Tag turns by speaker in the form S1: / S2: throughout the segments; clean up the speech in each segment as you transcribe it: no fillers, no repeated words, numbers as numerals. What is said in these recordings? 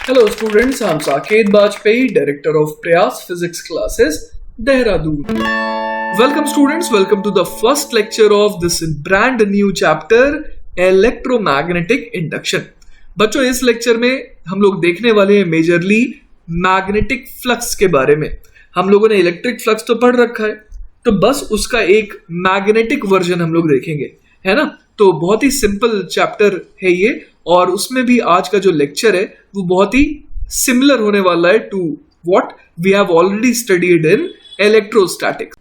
S1: Hello students, I'm Saket Bajpayee, Director of Prayas Physics Classes, Dehradun. Welcome students, welcome to the first lecture of this brand new chapter, Electromagnetic Induction. बच्चों इस lecture में हम लोग देखने वाले हैं majorly magnetic flux के बारे में. हम लोगों ने इलेक्ट्रिक फ्लक्स तो पढ़ रखा है, तो बस उसका एक मैग्नेटिक वर्जन हम लोग देखेंगे, है ना. तो बहुत ही सिंपल चैप्टर है ये, और उसमें भी आज का जो लेक्चर है वो बहुत ही सिमिलर होने वाला है to what we have already studied in electrostatics.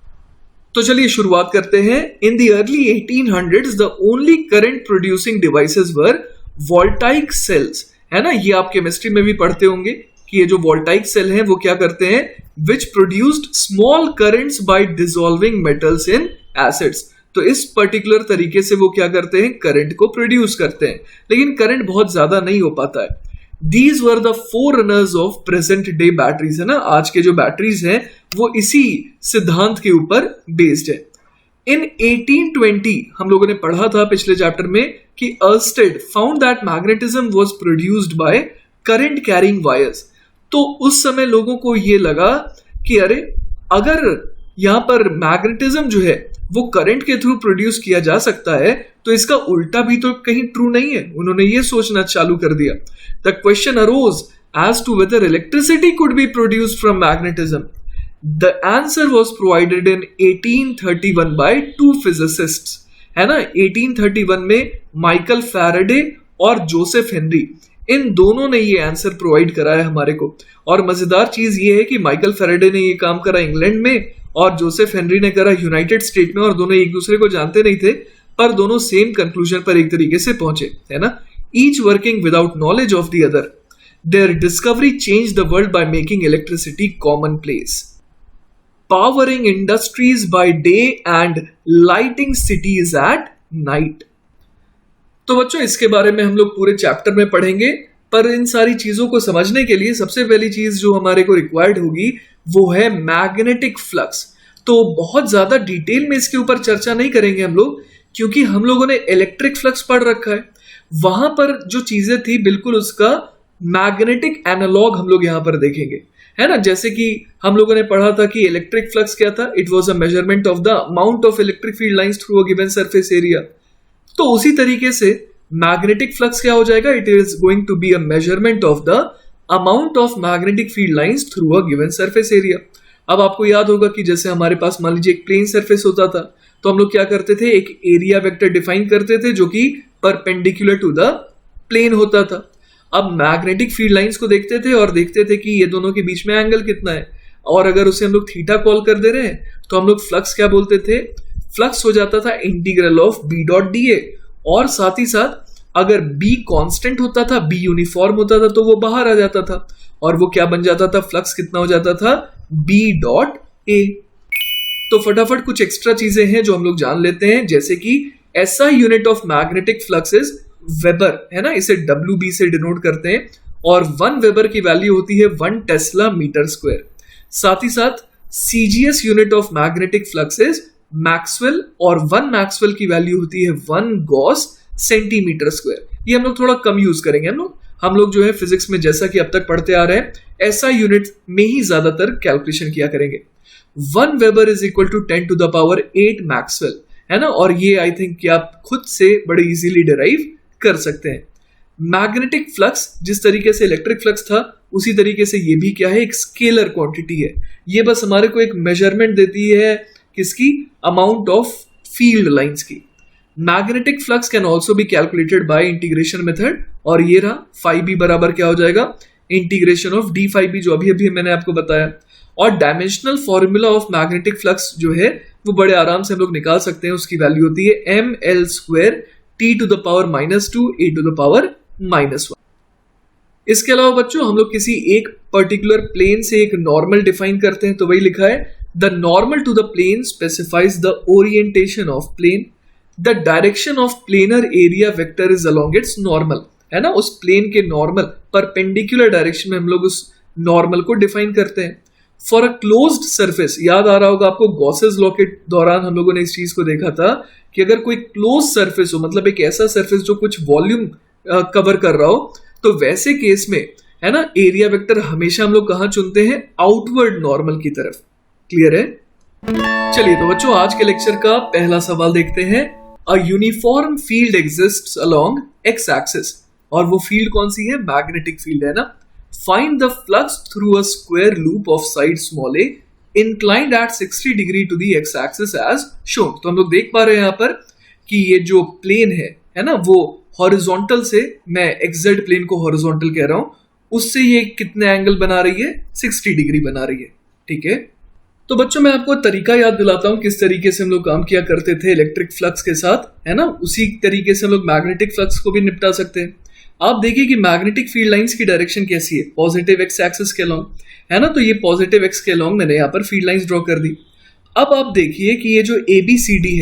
S1: तो चलिए शुरुआत करते हैं. In the early 1800s the only current producing devices were voltaic cells, है ना. ये आप केमिस्ट्री में भी पढ़ते होंगे कि ये जो वोल्टाइक सेल हैं वो क्या करते हैं, which produced small currents by dissolving metals in acids. तो इस पर्टिकुलर तरीके से वो क्या करते हैं, करंट को प्रोड्यूस करते हैं, लेकिन करंट बहुत ज्यादा नहीं हो पाता है. These were the forerunners of present day batteries, है ना. आज के जो बैटरीज हैं वो इसी सिद्धांत के ऊपर बेस्ड है. इन 1820 हम लोगों ने पढ़ा था पिछले चैप्टर में कि Oersted found that magnetism was produced by current carrying wires. तो उस समय लोगों को ये लगा कि अरे अगर यहां पर मैग्नेटिज्म जो है वो करंट के थ्रू प्रोड्यूस किया जा सकता है, तो इसका उल्टा भी तो कहीं ट्रू नहीं है. उन्होंने ये सोचना चालू कर दिया. The question arose as to whether electricity could be produced from magnetism. The answer was provided in 1831 by two physicists, है ना. 1831 में माइकल फैराडे और जोसेफ हेनरी, इन दोनों ने ये आंसर प्रोवाइड करा है हमारे को. और मजेदार चीज ये है कि माइकल फैराडे ने ये काम करा इंग्लैंड में और जोसेफ हेनरी ने करा यूनाइटेड स्टेट में, और दोनों एक दूसरे को जानते नहीं थे, पर दोनों सेम कंक्लूजन पर एक तरीके से पहुंचे, है ना. Each working without knowledge of the other, their discovery change the world by making electricity commonplace, powering industries by day and lighting cities at night. तो बच्चों इसके बारे में हम लोग पूरे चैप्टर में पढ़ेंगे, पर इन सारी चीजों को समझने के लिए सबसे पहली चीज जो हमारे को रिक्वायर्ड होगी वो है मैग्नेटिक फ्लक्स. तो बहुत ज्यादा डिटेल में इसके ऊपर चर्चा नहीं करेंगे हम लोग, क्योंकि हम लोगों ने इलेक्ट्रिक फ्लक्स पढ़ रखा है. वहां पर जो चीजें थी बिल्कुल उसका मैग्नेटिक एनालॉग हम लोग यहां पर देखेंगे, है ना. जैसे कि हम लोगों ने पढ़ा था कि इलेक्ट्रिक फ्लक्स क्या था, it was a measurement of the amount of electric field lines through a given surface area. तो उसी तरीके से मैग्नेटिक फ्लक्स क्या हो जाएगा, it is going to be a measurement of the amount of magnetic field lines through a given surface area. अब आपको याद होगा कि जैसे हमारे पास मान लीजिए एक प्लेन सरफेस होता था, तो हम लोग क्या करते थे, एक एरिया वेक्टर डिफाइन करते थे जो कि परपेंडिकुलर टू द प्लेन होता था. अब मैग्नेटिक फील्ड लाइंस को देखते थे और देखते थे कि ये दोनों के बीच में एंगल कितना है, और अगर उसे हम लोग थीटा कॉल कर दे रहे हैं तो हम लोग फ्लक्स क्या बोलते थे, फ्लक्स हो जाता था integral of B dot d A. और साथ ही साथ अगर b कांस्टेंट होता था, b यूनिफॉर्म होता था, तो वो बाहर आ जाता था, और वो क्या बन जाता था, फ्लक्स कितना हो जाता था, b डॉट a. तो फटाफट कुछ एक्स्ट्रा चीजें हैं जो हम लोग जान लेते हैं, जैसे कि ऐसा unit of magnetic flux is weber, है ना. इसे WB से डिनोट करते हैं, और 1 वेबर की वैल्यू होती है 1 टेस्ला मीटर स्क्वायर. साथ ही साथ CGS unit of magnetic flux is Maxwell, और 1 मैक्सवेल की वैल्यू होती है 1 गॉस सेंटीमीटर स्क्वायर. ये हम लोग थोड़ा कम यूज करेंगे. हम लोग जो है फिजिक्स में जैसा कि अब तक पढ़ते आ रहे हैं, ऐसा यूनिट में ही ज्यादातर कैलकुलेशन किया करेंगे. 1 weber is equal to 10 to the power 8 maxwell, है ना. और ये आई थिंक कि आप खुद से बड़े इजीली डिराइव कर सकते हैं. मैग्नेटिक फ्लक्स जिस तरीके से इलेक्ट्रिक फ्लक्स था, उसी तरीके से ये भी क्या है, एक स्केलर क्वांटिटी है. ये बस हमारे को एक मेजरमेंट देती है किसकी, अमाउंट ऑफ फील्ड लाइंस की. Magnetic flux can also be calculated by integration method, और ये रहा फाई बी बराबर क्या हो जाएगा, integration of D phi B, जो अभी अभी मैंने आपको बताया. और dimensional formula of magnetic flux जो है वो बड़े आराम से हम लोग निकाल सकते हैं. उसकी वैल्यू होती है ml square t to the power -2 a to the power -1. इसके अलावा बच्चों हम लोग किसी एक पर्टिकुलर प्लेन से एक नॉर्मल डिफाइन करते हैं, तो वही लिखा है, the normal to the plane specifies the orientation of plane, the direction of planar area vector is along its normal, है ना. उस प्लेन के नॉर्मल परपेंडिकुलर डायरेक्शन में हम लोग उस नॉर्मल को डिफाइन करते हैं. फॉर अ क्लोज्ड सरफेस, याद आ रहा होगा आपको, गॉसेस लॉ के दौरान हम लोगों ने इस चीज को देखा था कि अगर कोई क्लोज सरफेस हो, मतलब एक ऐसा सरफेस जो कुछ वॉल्यूम कवर कर रहा हो, तो वैसे केस में है ना, एरिया वेक्टर हमेशा हम लोग कहां चुनते हैं, आउटवर्ड नॉर्मल की तरफ। क्लियर है? चलिए तो बच्चों आज के लेक्चर का पहला सवाल देखते हैं। A uniform field exists along x axis, और वो फील्ड कौन सी है, मैग्नेटिक फील्ड है ना। Find the flux through a square loop of side small a inclined at 60 degree to the x axis as shown. तो हम लोग देख पा रहे हैं यहाँ पर कि ये जो प्लेन है ना, वो हॉरिजॉन्टल से, मैं एक्सजेड प्लेन को हॉरिजॉन्टल कह रहा हूं, उससे ये कितने एंगल बना रही है, 60 डिग्री बना रही है। ठीक है, तो बच्चों मैं आपको तरीका याद दिलाता हूं किस तरीके से हम लोग काम किया करते थे इलेक्ट्रिक फ्लक्स के साथ, है ना। उसी तरीके से हम लोग मैग्नेटिक फ्लक्स को भी निपटा सकते हैं। आप देखिए कि मैग्नेटिक फील्ड लाइंस की डायरेक्शन कैसी है, पॉजिटिव एक्स एक्सिस के अलोंग, है ना। तो ये पॉजिटिव एक्स के अलोंग मैंने यहाँ पर फील्ड लाइंस ड्रॉ कर दी। अब आप देखिए कि ये जो ABCD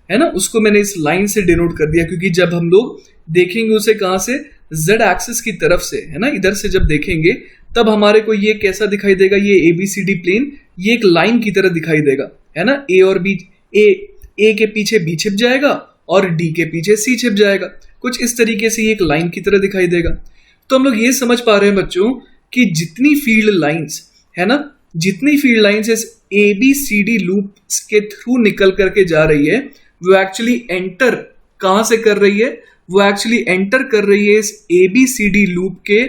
S1: है ना, उसको मैंने इस लाइन से डिनोट कर दिया, क्योंकि जब हम लोग देखेंगे उसे कहां से, Z एक्सिस की तरफ से, है ना, इधर से जब देखेंगे तब हमारे को ये कैसा दिखाई देगा, ये ABCD प्लेन ये एक लाइन की तरह दिखाई देगा, है ना। A और B, A के पीछे B छिप जाएगा और D के पीछे C छिप जाएगा, कुछ इस तरीके से ये एक लाइन की तरह दिखाई देगा। तो हम लोग ये समझ पा रहे हैं बच्चों कि जितनी फील्ड लाइंस है ना, जितनी फील्ड लाइंस इस ABCD लूप के थ्रू निकल करके जा रही है, वो एक्चुअली एंटर कहां से कर रही है, वो एक्चुअली एंटर कर रही है इस ABCD लूप के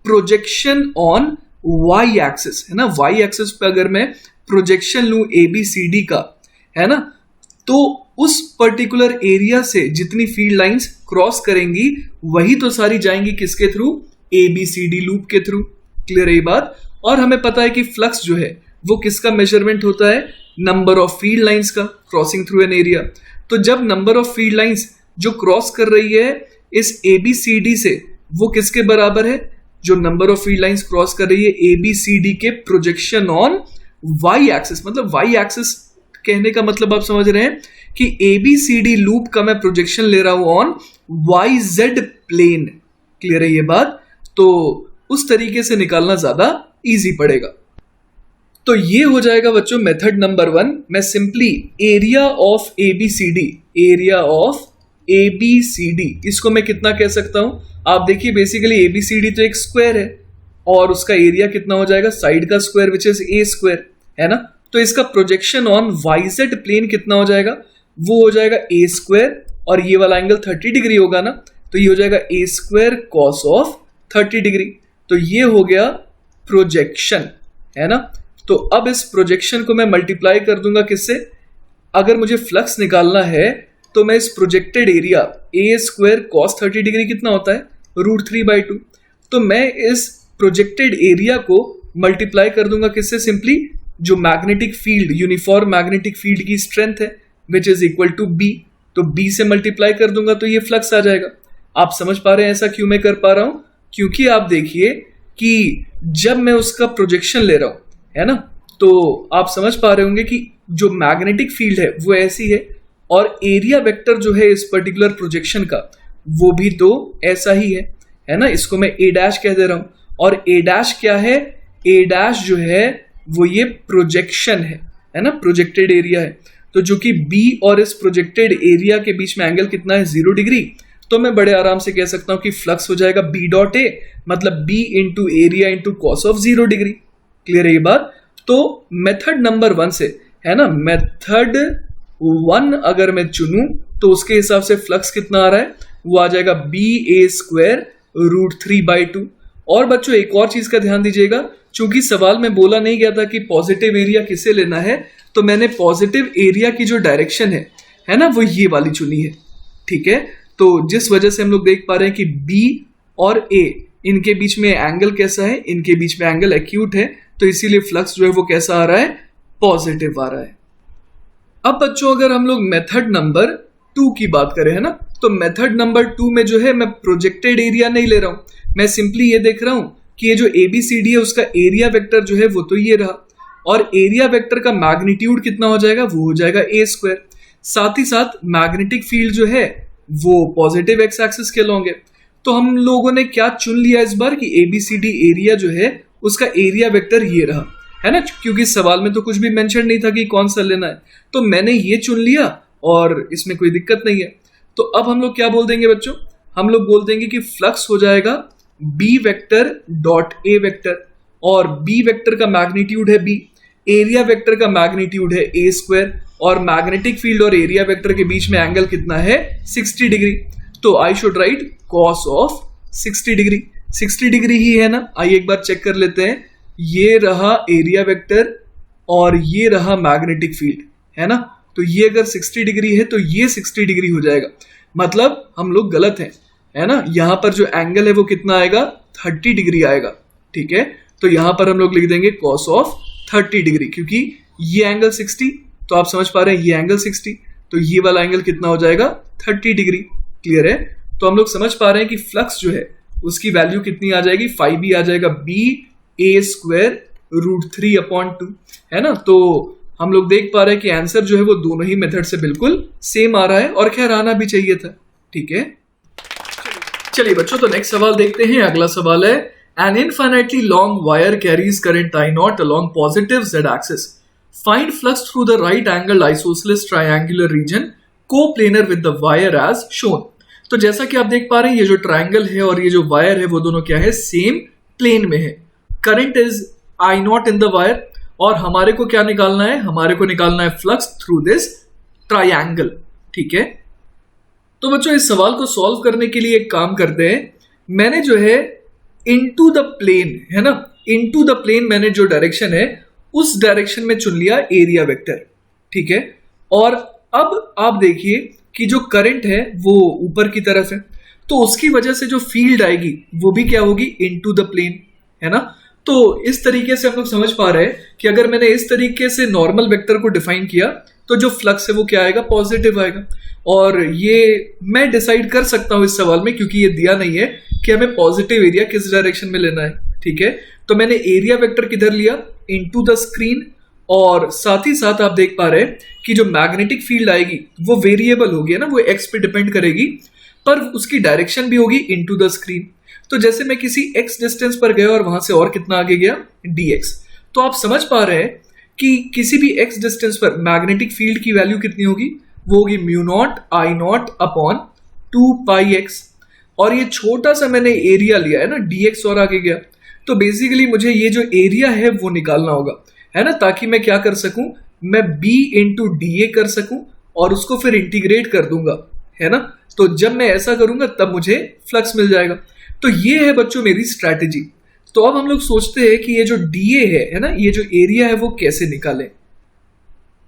S1: प्रोजेक्शन ऑन वाई एक्सिस, है ना। वाई एक्सिस पे अगर मैं प्रोजेक्शन लूं ABCD का, है ना, तो उस पर्टिकुलर एरिया से जितनी फील्ड लाइंस क्रॉस करेंगी वही तो सारी जाएंगी किसके थ्रू, ABCD लूप के थ्रू। क्लियर है ये बात? और हमें पता है कि फ्लक्स जो है वो किसका मेजरमेंट होता है, नंबर ऑफ फील्ड लाइंस का क्रॉसिंग थ्रू एन एरिया। तो जब नंबर ऑफ फील्ड लाइंस जो क्रॉस कर रही है इस ABCD से, वो किसके बराबर है, जो number of field lines cross कर रही है ABCD के प्रोजेक्शन ऑन वाई एक्सिस। मतलब वाई एक्सिस कहने का मतलब आप समझ रहे हैं कि ABCD लूप का मैं प्रोजेक्शन ले रहा हूं ऑन YZ प्लेन। क्लियर है ये बात? तो उस तरीके से निकालना ज्यादा इजी पड़ेगा। तो ये हो जाएगा बच्चों मेथड नंबर 1। मैं सिंपली एरिया ऑफ ABCD इसको मैं कितना कह सकता हूं, आप देखिए बेसिकली ABCD तो एक स्क्वायर है और उसका एरिया कितना हो जाएगा, साइड का square which is A square, है ना। तो इसका प्रोजेक्शन ऑन YZ प्लेन कितना हो जाएगा, वो हो जाएगा A स्क्वायर, और ये वाला एंगल 30 डिग्री होगा ना, तो ये हो जाएगा A square cos of 30 degree. तो ये हो गया प्रोजेक्शन, है ना। तो अब इस प्रोजेक्शन को मैं मल्टीप्लाई कर दूंगा किससे, अगर मुझे फ्लक्स निकालना है तो मैं इस projected area A square cos 30 degree कितना होता है, √3/2। तो मैं इस प्रोजेक्टेड एरिया को मल्टीप्लाई कर दूंगा किससे, सिंपली जो magnetic field, uniform magnetic field की स्ट्रेंथ है which is equal to B। तो B से मल्टीप्लाई कर दूंगा तो ये फ्लक्स आ जाएगा। आप समझ पा रहे हैं ऐसा क्यों मैं कर पा रहा हूं, क्योंकि आप देखिए कि जब मैं उसका प्रोजेक्शन ले रहा हूं, है ना, तो आप समझ पा रहे होंगे कि जो मैग्नेटिक फील्ड है वो ऐसी है, और एरिया वेक्टर जो है इस पर्टिकुलर प्रोजेक्शन का वो भी तो ऐसा ही है ना। इसको मैं A' कह दे रहा हूं, और A' क्या है, A' जो है वो ये प्रोजेक्शन है ना, प्रोजेक्टेड एरिया है। तो जो कि B और इस प्रोजेक्टेड एरिया के बीच में एंगल कितना है, 0 डिग्री। तो मैं बड़े आराम से कह सकता हूं कि फ्लक्स हो जाएगा B.A, मतलब B into area into cos of 0 degree. Clear है ये बात? तो मेथड नंबर 1 से, है ना, मेथड 1 अगर मैं चुनूं तो उसके हिसाब से फ्लक्स कितना आ रहा है, वो आ जाएगा BA स्क्वायर √3/2। और बच्चों एक और चीज का ध्यान दीजिएगा, चूंकि सवाल में बोला नहीं गया था कि पॉजिटिव एरिया किसे लेना है, तो मैंने पॉजिटिव एरिया की जो डायरेक्शन है ना, वो ये वाली चुनी है। ठीक है, तो जिस वजह से हम लोग देख पा रहे हैं कि B और A इनके बीच में एंगल कैसा है, इनके बीच में एंगल एक्यूट है, तो इसीलिए फ्लक्स जो है वो कैसा आ रहा है, पॉजिटिव आ रहा है। अब बच्चों अगर हम लोग मेथड नंबर 2 की बात करें, है ना, तो मेथड नंबर 2 में जो है मैं प्रोजेक्टेड एरिया नहीं ले रहा हूं, मैं सिंपली ये देख रहा हूं कि ये जो ABCD है उसका एरिया वेक्टर जो है वो तो ये रहा, और एरिया वेक्टर का मैग्नीट्यूड कितना हो जाएगा, वो हो जाएगा A स्क्वायर। साथ ही साथ मैग्नेटिक फील्ड जो है वो पॉजिटिव एक्स एक्सिस के अलोंग है। तो हम लोगों ने क्या चुन लिया इस बार कि ABCD एरिया जो है उसका एरिया वेक्टर ये रहा, है ना, क्योंकि सवाल में तो कुछ भी मेंशन नहीं था कि कौन सा लेना है, तो मैंने ये चुन लिया और इसमें कोई दिक्कत नहीं है। तो अब हम लोग क्या बोल देंगे बच्चों, हम लोग बोल देंगे कि फ्लक्स हो जाएगा B vector dot A vector, और बी वेक्टर का मैग्नीट्यूड है बी, एरिया वेक्टर का मैग्नीट्यूड है ए स्क्वायर, और मैग्नेटिक फील्ड और एरिया वेक्टर के बीच में एंगल कितना है 60 डिग्री। तो I should write cos of 60 degree. 60 degree ही है ना, आइए एक बार चेक कर लेते हैं। ये रहा एरिया वेक्टर और ये रहा मैग्नेटिक फील्ड, है ना। तो ये अगर 60 डिग्री है तो ये 60 डिग्री हो जाएगा, मतलब हम लोग गलत हैं, है ना। यहां पर जो एंगल है वो कितना आएगा 30 डिग्री आएगा, ठीक है। तो यहां पर हम लोग लिख देंगे cos ऑफ 30 डिग्री, क्योंकि ये एंगल 60, तो आप समझ पा रहे हैं ये एंगल 60, तो ये वाला एंगल कितना हो जाएगा 30 डिग्री। क्लियर है। तो हम लोग समझ पा रहे हैं कि फ्लक्स जो है उसकी वैल्यू कितनी आ जाएगी, फाई बी आ जाएगा बी ए स्क्वायर √3/2, है ना। तो हम लोग देख पा रहे हैं कि आंसर जो है वो दोनों ही मेथड से बिल्कुल सेम आ रहा है, और खैर आना भी चाहिए था, ठीक है। चलिए बच्चों, तो नेक्स्ट सवाल देखते हैं। अगला सवाल है, an infinitely long wire carries current I naught along positive z axis. Find flux through the right angled isosceles triangular region coplanar with the wire as shown. तो जैसा कि आप देख पा रहे हैं, ये जो ट्राइंगल है और ये जो वायर है वो दोनों क्या है, सेम प्लेन में है। Current is I not in the wire, और हमारे को क्या निकालना है, हमारे को निकालना है फ्लक्स थ्रू दिस ट्राइंगल, ठीक है। तो बच्चों इस सवाल को सॉल्व करने के लिए एक काम करते हैं। मैंने जो है इनटू द प्लेन, है ना, इनटू द प्लेन मैंने जो डायरेक्शन है उस डायरेक्शन में चुन लिया एरिया वेक्टर, ठीक है। और अब आप देखिए कि जो करंट है वो ऊपर की तरफ है, तो उसकी वजह से जो फील्ड आएगी वो भी क्या होगी, इनटू द प्लेन, है ना। तो इस तरीके से हम लोग समझ पा रहे हैं कि अगर मैंने इस तरीके से नॉर्मल वेक्टर को डिफाइन किया तो जो फ्लक्स है वो क्या आएगा, पॉजिटिव आएगा। और ये मैं डिसाइड कर सकता हूं इस सवाल में, क्योंकि ये दिया नहीं है कि हमें पॉजिटिव एरिया किस डायरेक्शन में लेना है, ठीक है। तो मैंने एरिया वेक्टर किधर लिया, इनटू द स्क्रीन, और साथ ही साथ आप देख पा रहे हैं कि जो मैग्नेटिक फील्ड आएगी वो वेरिएबल होगी, है ना, वो एक्स पे डिपेंड करेगी, पर उसकी डायरेक्शन भी होगी इनटू द स्क्रीन। तो जैसे मैं किसी एक्स डिस्टेंस पर गया और वहां से और कितना आगे गया, dx। तो आप समझ पा रहे हैं कि किसी भी एक्स डिस्टेंस पर मैग्नेटिक फील्ड की वैल्यू कितनी होगी, वो होगी μ0 I नॉट अपॉन 2πx, और ये छोटा सा मैंने एरिया लिया है ना dx, और आगे गया। तो बेसिकली मुझे ये जो एरिया है वो निकालना होगा, है ना, ताकि मैं क्या कर सकूं, मैं b इंटू डी कर सकूं और उसको फिर इंटीग्रेट कर दूंगा, है ना। तो जब मैं ऐसा करूंगा तब मुझे फ्लक्स मिल जाएगा। तो ये है बच्चों मेरी स्ट्रैटेजी। तो अब हम लोग सोचते हैं कि ये जो dA है ना, ये जो एरिया है वो कैसे निकालें।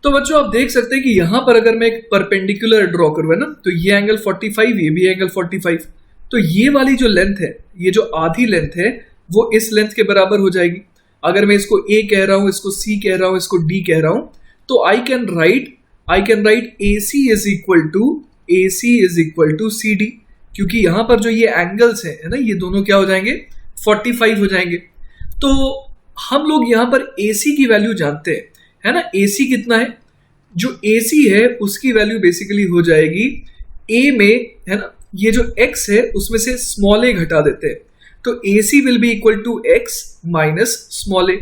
S1: तो बच्चों आप देख सकते हैं कि यहां पर अगर मैं एक परपेंडिकुलर ड्रॉ करूं, है ना, तो ये एंगल 45, ये भी एंगल 45, तो ये वाली जो लेंथ है, ये जो आधी लेंथ है वो इस लेंथ के बराबर हो जाएगी। अगर मैं इसको A कह रहा हूं, इसको C कह रहा हूं, इसको D कह रहा हूं, तो I can write AC is equal to CD, क्योंकि यहां पर जो ये एंगल्स है ना, ये दोनों क्या हो जाएंगे, 45 हो जाएंगे। तो हम लोग यहां पर AC की वैल्यू जानते हैं, है ना। AC कितना है, जो AC है उसकी वैल्यू बेसिकली हो जाएगी A में, है ना, ये जो X है उसमें से स्मॉल a घटा देते हैं, तो AC will be equal to X minus small a।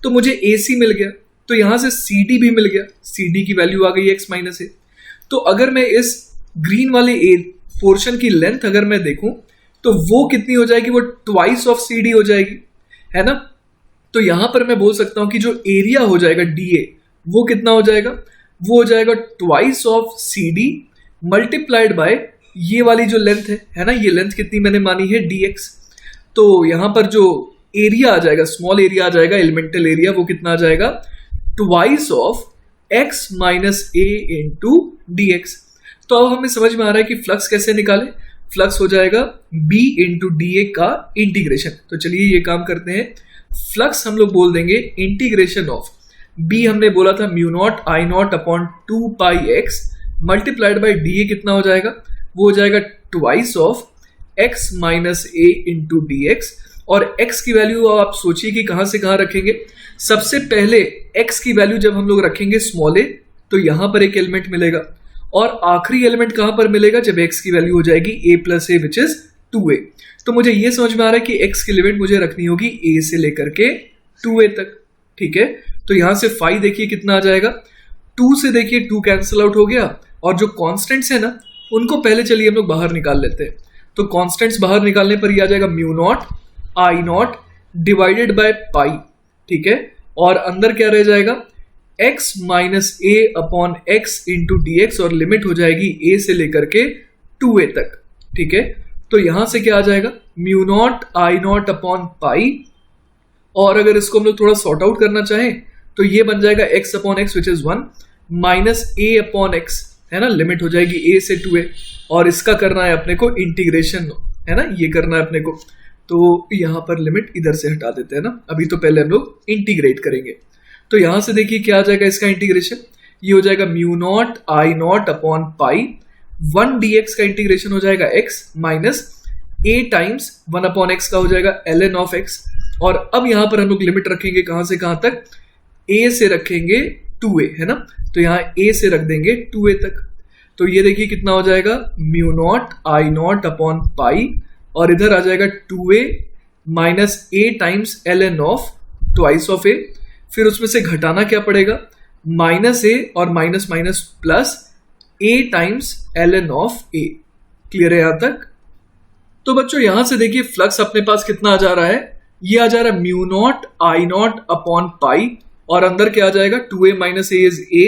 S1: तो मुझे AC मिल गया, तो यहां से CD भी मिल गया, CD की वैल्यू आ गई X माइनस a। तो अगर मैं इस ग्रीन वाले पोर्शन की लेंथ अगर मैं देखूं तो वो कितनी हो जाएगी, वो ट्वाइस ऑफ CD हो जाएगी, है ना। तो यहां पर मैं बोल सकता हूं कि जो एरिया हो जाएगा dA वो कितना हो जाएगा, वो हो जाएगा twice of CD multiplied by ये वाली जो लेंथ है ना, ये लेंथ कितनी मैंने मानी है dx। तो यहां पर जो एरिया आ जाएगा, स्मॉल एरिया आ जाएगा, एलिमेंटल एरिया, वो कितना आ जाएगा, twice of x minus a into dx। तो अब हमें समझ में आ रहा है कि फ्लक्स कैसे निकालें। फ्लक्स हो जाएगा b इंटू डी का इंटीग्रेशन। तो चलिए ये काम करते हैं। फ्लक्स हम लोग बोल देंगे इंटीग्रेशन ऑफ b, हमने बोला था μ0 I not upon 2πx multiplied by D कितना हो जाएगा, वो हो जाएगा twice of x minus a into D. और x की वैल्यू आप सोचिए कि कहां से कहां रखेंगे। सबसे पहले x की वैल्यू जब हम लोग रखेंगे स्मॉल a, तो यहां पर एक एलिमेंट मिलेगा, और आखिरी एलिमेंट कहां पर मिलेगा, जब x की वैल्यू हो जाएगी a plus A which is 2a। तो मुझे ये समझ में आ रहा है कि x की लिमिट मुझे रखनी होगी a से लेकर के 2a तक, ठीक है। तो यहां से फाई देखिए कितना आ जाएगा, 2 से देखिए 2 कैंसिल आउट हो गया, और जो कॉन्स्टेंट्स है ना उनको पहले चलिए हम लोग बाहर निकाल लेते हैं। तो कॉन्स्टेंट्स बाहर निकालने पर ये आ जाएगा mu not I not divided by pi, ठीक है। और अंदर क्या रह जाएगा, x minus a upon x into d x, और लिमिट हो जाएगी a से लेकर के 2a तक, ठीक है। तो यहां से क्या आ जाएगा, mu not I not upon pi, और अगर इसको हम लोग थोड़ा सॉर्ट आउट करना चाहें तो ये बन जाएगा x upon x which is 1 minus a upon x, है ना, लिमिट हो जाएगी a से 2a, और इसका करना है अपने को इंटीग्रेशन, है ना, ये करना है अपने को। तो यहां पर लिमिट इधर से हटा देते हैं ना, अभी तो पहले हम लोग इंटीग्रेट करेंगे। तो यहां से देखिए क्या आ जाएगा इसका इंटीग्रेशन, ये हो जाएगा mu not I not upon pi 1 dx का इंटीग्रेशन हो जाएगा x minus a times 1 upon x का हो जाएगा ln ऑफ x। और अब यहां पर हम लोग लिमिट रखेंगे कहां से कहां तक, a से रखेंगे 2a, है ना, तो यहां a से रख देंगे 2a तक। तो ये देखिए कितना हो जाएगा, mu not I not upon pi, और इधर आ जाएगा 2a minus a times ln of twice of a, फिर उसमें से घटाना क्या पड़ेगा, माइनस a और minus minus plus a times ln of a। Clear है यहां तक। तो बच्चों यहां से देखिए फ्लक्स अपने पास कितना आ जा रहा है, ये आ जा रहा है mu naught I not upon pi, और अंदर क्या आ जाएगा 2a minus a is a,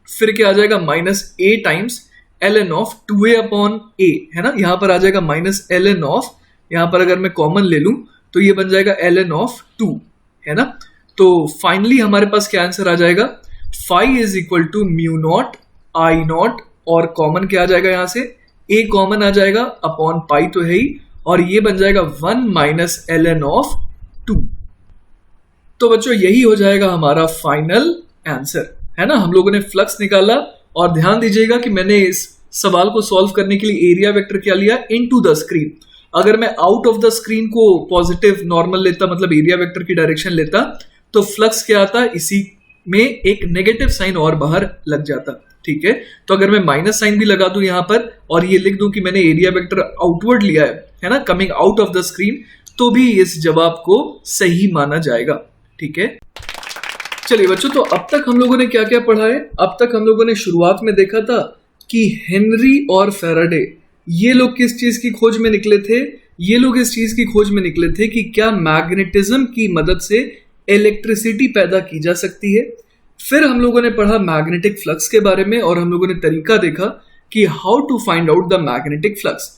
S1: फिर क्या आ जाएगा minus a times ln of 2a upon a, है ना, यहां पर आ जाएगा माइनस ln ऑफ, यहां पर अगर मैं कॉमन ले लूं तो ये बन जाएगा ln ऑफ 2, है ना। तो फाइनली हमारे पास क्या आंसर आ जाएगा, phi is equal to mu not I naught, और कॉमन क्या आ जाएगा यहां से, a कॉमन आ जाएगा अपॉन पाई तो है ही, और ये बन जाएगा 1 माइनस ln ऑफ 2। तो बच्चों यही हो जाएगा हमारा फाइनल आंसर, है ना। हम लोगों ने फ्लक्स निकाला, और ध्यान दीजिएगा कि मैंने इस सवाल को सॉल्व करने के लिए एरिया वेक्टर क्या लिया, इनटू द स्क्रीन। अगर मैं आउट ऑफ द स्क्रीन को पॉजिटिव नॉर्मल लेता, मतलब एरिया वेक्टर की डायरेक्शन लेता, तो फ्लक्स क्या आता, इसी में एक नेगेटिव साइन और बाहर लग जाता, ठीक है। तो अगर मैं माइनस साइन भी लगा दूं यहां पर, और ये लिख दूं कि मैंने एरिया वेक्टर आउटवर्ड लिया है ना, coming out of the screen, तो भी इस जवाब को सही माना जाएगा, ठीक है। चलिए बच्चों, तो अब तक हम लोगों ने क्या क्या पढ़ा है। अब तक हम लोगों ने शुरुआत में देखा था कि हेनरी और फैराडे ये लोग किस चीज की खोज में निकले थे, ये लोग इस चीज की खोज में निकले थे कि क्या मैग्नेटिज्म की मदद से इलेक्ट्रिसिटी पैदा की जा सकती है। फिर हम लोगों ने पढ़ा मैग्नेटिक फ्लक्स के बारे में, और हम लोगों ने तरीका देखा कि how to find out the magnetic flux.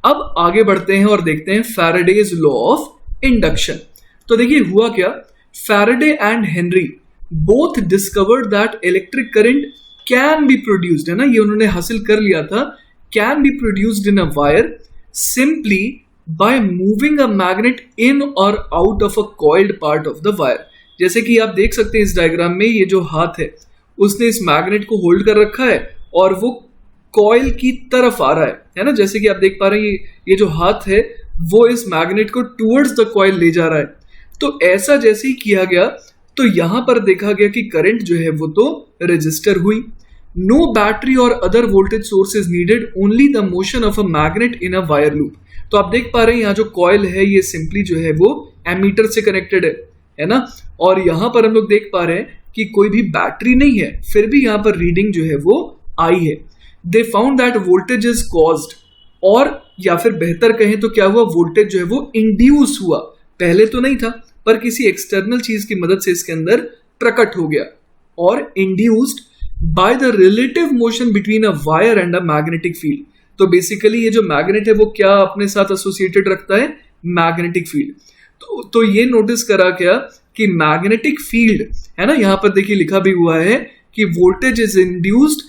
S1: अब आगे बढ़ते हैं और देखते हैं फैराडेज लॉ ऑफ इंडक्शन। तो देखिए हुआ क्या, Faraday and Henry both discovered that electric current can be produced, है ना, ये उन्होंने हासिल कर लिया था, can be produced in a wire simply by moving a magnet in और out of a coiled part of the wire. जैसे कि आप देख सकते हैं इस डायग्राम में, ये जो हाथ है उसने इस मैग्नेट को होल्ड कर रखा है, और वो कॉइल की तरफ आ रहा है ना, जैसे कि आप देख पा रहे हैं ये जो हाथ है वो इस मैग्नेट को टुवर्ड्स द कॉइल ले जा रहा है। तो ऐसा जैसे ही किया गया, तो यहां पर देखा गया कि करंट जो है वो तो रजिस्टर हुई। नो बैटरी और other voltage source is needed, only the motion of a magnet in a wire loop. तो आप देख पा रहे हैं यहाँ जो कॉइल है ये सिंपली जो है वो एमीटर से कनेक्टेड है ना, और यहां पर हम लोग देख पा रहे हैं कि कोई भी बैटरी नहीं है, फिर भी यहां पर रीडिंग जो है वो आई है। दे found that voltage is caused, और या फिर बेहतर कहें तो क्या हुआ, वोल्टेज जो है वो इंड्यूस हुआ, पहले तो नहीं था पर किसी एक्सटर्नल चीज की मदद से इसके अंदर प्रकट हो गया, और induced by the relative motion between a wire and a magnetic field. तो बेसिकली ये जो मैग्नेट है वो क्या अपने साथ एसोसिएटेड रखता है, मैग्नेटिक फील्ड। तो ये नोटिस करा क्या कि मैग्नेटिक फील्ड, है ना, यहां पर देखिए लिखा भी हुआ है कि voltage is induced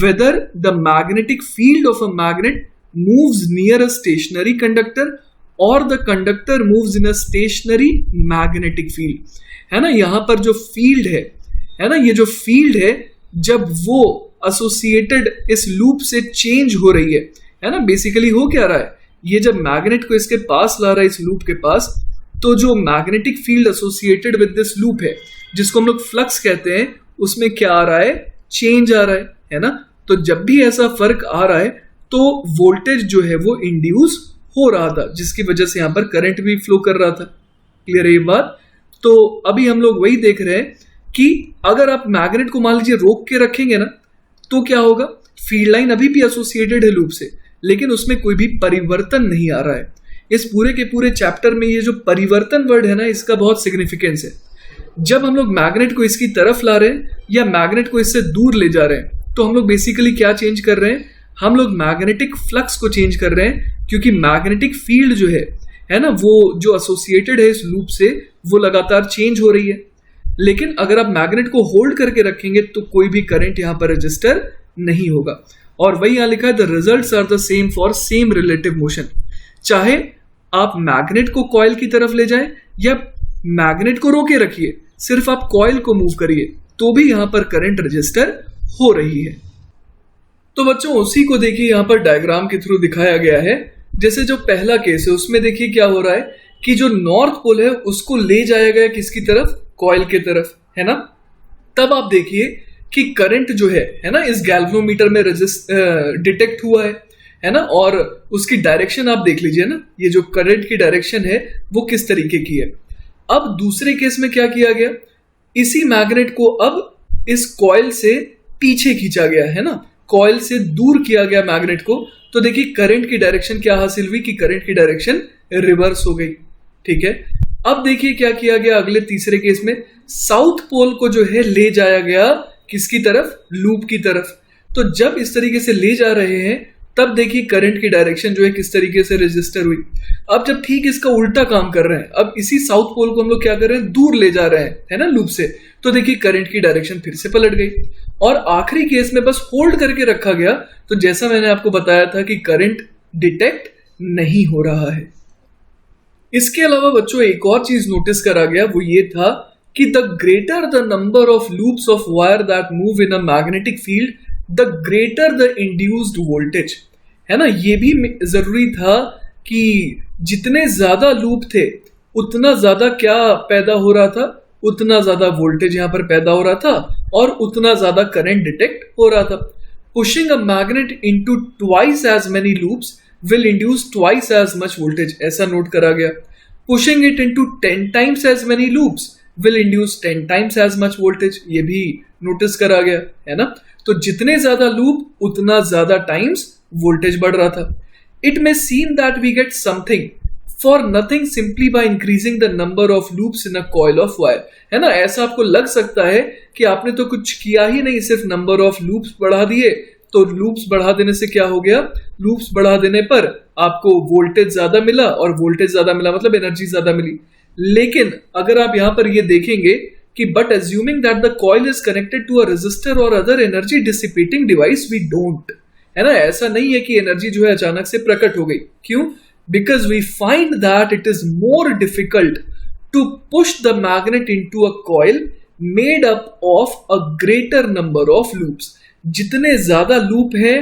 S1: whether the magnetic field of a magnet moves near a stationary conductor और the conductor moves in a stationary magnetic field, है ना। यहां पर जो फील्ड है ना, ये जो फील्ड है जब वो एसोसिएटेड इस लूप से चेंज हो रही है ना, बेसिकली हो क्या रहा है, ये जब मैग्नेट को इसके पास ला रहा है इस लूप के पास, तो जो magnetic field associated with this loop है जिसको हम लोग फ्लक्स कहते हैं, उसमें क्या आ रहा है, चेंज आ रहा है ना। तो जब भी ऐसा फर्क आ रहा है तो वोल्टेज जो है वो इंड्यूस हो रहा था, जिसकी वजह से यहां पर करंट भी फ्लो कर रहा था। क्लियर है ये बात। तो अभी हम लोग वही देख रहे हैं कि अगर आप मैग्नेट को मान लीजिए रोक के रखेंगे ना, तो क्या होगा, फील्ड लाइन अभी भी एसोसिएटेड है लूप से, लेकिन उसमें कोई भी परिवर्तन नहीं आ रहा है। इस पूरे के पूरे चैप्टर में ये जो परिवर्तन वर्ड है ना, इसका बहुत सिग्निफिकेंस है। जब हम लोग मैग्नेट को इसकी तरफ ला रहे हैं या मैग्नेट को इससे दूर ले जा रहे हैं, तो हम लोग बेसिकली क्या चेंज कर रहे हैं? हम लोग मैग्नेटिक फ्लक्स को चेंज कर रहे हैं, क्योंकि मैग्नेटिक फील्ड जो है ना, वो जो एसोसिएटेड है इस लूप से, वो लगातार चेंज हो रही है। लेकिन अगर आप मैग्नेट को होल्ड करके रखेंगे तो कोई भी करंट यहां पर रजिस्टर नहीं होगा। और वही यहां लिखा है, the results are the same for same relative motion. चाहे आप मैग्नेट को कॉइल की तरफ ले जाएं या मैग्नेट को रोके रखिए, सिर्फ आप कॉइल को मूव करिए तो भी यहां पर करंट रजिस्टर हो रही है। तो बच्चों उसी को देखिए यहां पर डायग्राम के थ्रू दिखाया गया है। जैसे जो पहला केस है उसमें देखिए क्या हो रहा है कि जो नॉर्थ पोल है उसको ले जाया गया किसकी तरफ? कॉइल की तरफ, है ना। तब आप देखिए कि करंट जो है ना, इस गैल्वेनोमीटर में डिटेक्ट हुआ है ना। और उसकी डायरेक्शन आप देख लीजिए ना, ये जो करंट की डायरेक्शन है वो किस तरीके की है। अब दूसरे केस में क्या किया गया? इसी मैग्नेट को अब इस कॉइल से पीछे खींचा गया, है ना, कॉइल से दूर किया गया मैग्नेट को। तो देखिए करंट की डायरेक्शन क्या हासिल हुई कि करंट की डायरेक्शन रिवर्स हो गई। ठीक है। अब देखिए क्या किया गया अगले तीसरे केस में, साउथ पोल को जो है ले जाया गया किसकी तरफ? लूप की तरफ। तो जब इस तरीके से ले जा रहे हैं तब देखिए करंट की डायरेक्शन जो है किस तरीके से रजिस्टर हुई। अब जब ठीक इसका उल्टा काम कर रहे हैं, अब इसी साउथ पोल को हम लोग क्या कर रहे हैं? दूर ले जा रहे हैं, है ना, लूप से। तो देखिए करंट की डायरेक्शन फिर से पलट गई। और आखिरी केस में बस होल्ड करके रखा गया। तो जैसा मैंने आपको बताया था कि करंट डिटेक्ट नहीं हो रहा है। इसके अलावा बच्चों एक और चीज नोटिस करा गया, वो ये था कि the greater the number of loops of wire that move in a magnetic field, the greater the induced voltage, है ना। ये भी जरूरी था कि जितने ज्यादा लूप थे उतना ज्यादा क्या पैदा हो रहा था? उतना ज्यादा वोल्टेज यहां पर पैदा हो रहा था और उतना ज्यादा करंट डिटेक्ट हो रहा था। Pushing a magnet into twice as many loops will induce twice as much voltage, ऐसा नोट करा गया। Pushing it into 10 times as many loops will induce 10 times as much voltage, ये भी नोटिस करा गया, है ना। तो जितने ज्यादा लूप उतना ज्यादा टाइम्स वोल्टेज बढ़ रहा था। It may seem that we get something for nothing simply by increasing the number of loops in a coil of wire, है ना। ऐसा आपको लग सकता है कि आपने तो कुछ किया ही नहीं, सिर्फ नंबर ऑफ लूप्स बढ़ा दिए। तो लूप्स बढ़ा देने से क्या हो गया? लूप्स बढ़ा देने पर आपको वोल्टेज ज्यादा मिला, और वोल्टेज ज्यादा मिला मतलब एनर्जी ज्यादा मिली। लेकिन अगर आप यहां पर ये देखेंगे कि but assuming that the coil is connected to a resistor और other energy dissipating device, we don't, है ना। ऐसा नहीं है कि एनर्जी जो है अचानक से प्रकट हो गई। क्यों? Because we find that it is more difficult to push the magnet into a coil made up of a greater number of loops. जितने ज्यादा लूप हैं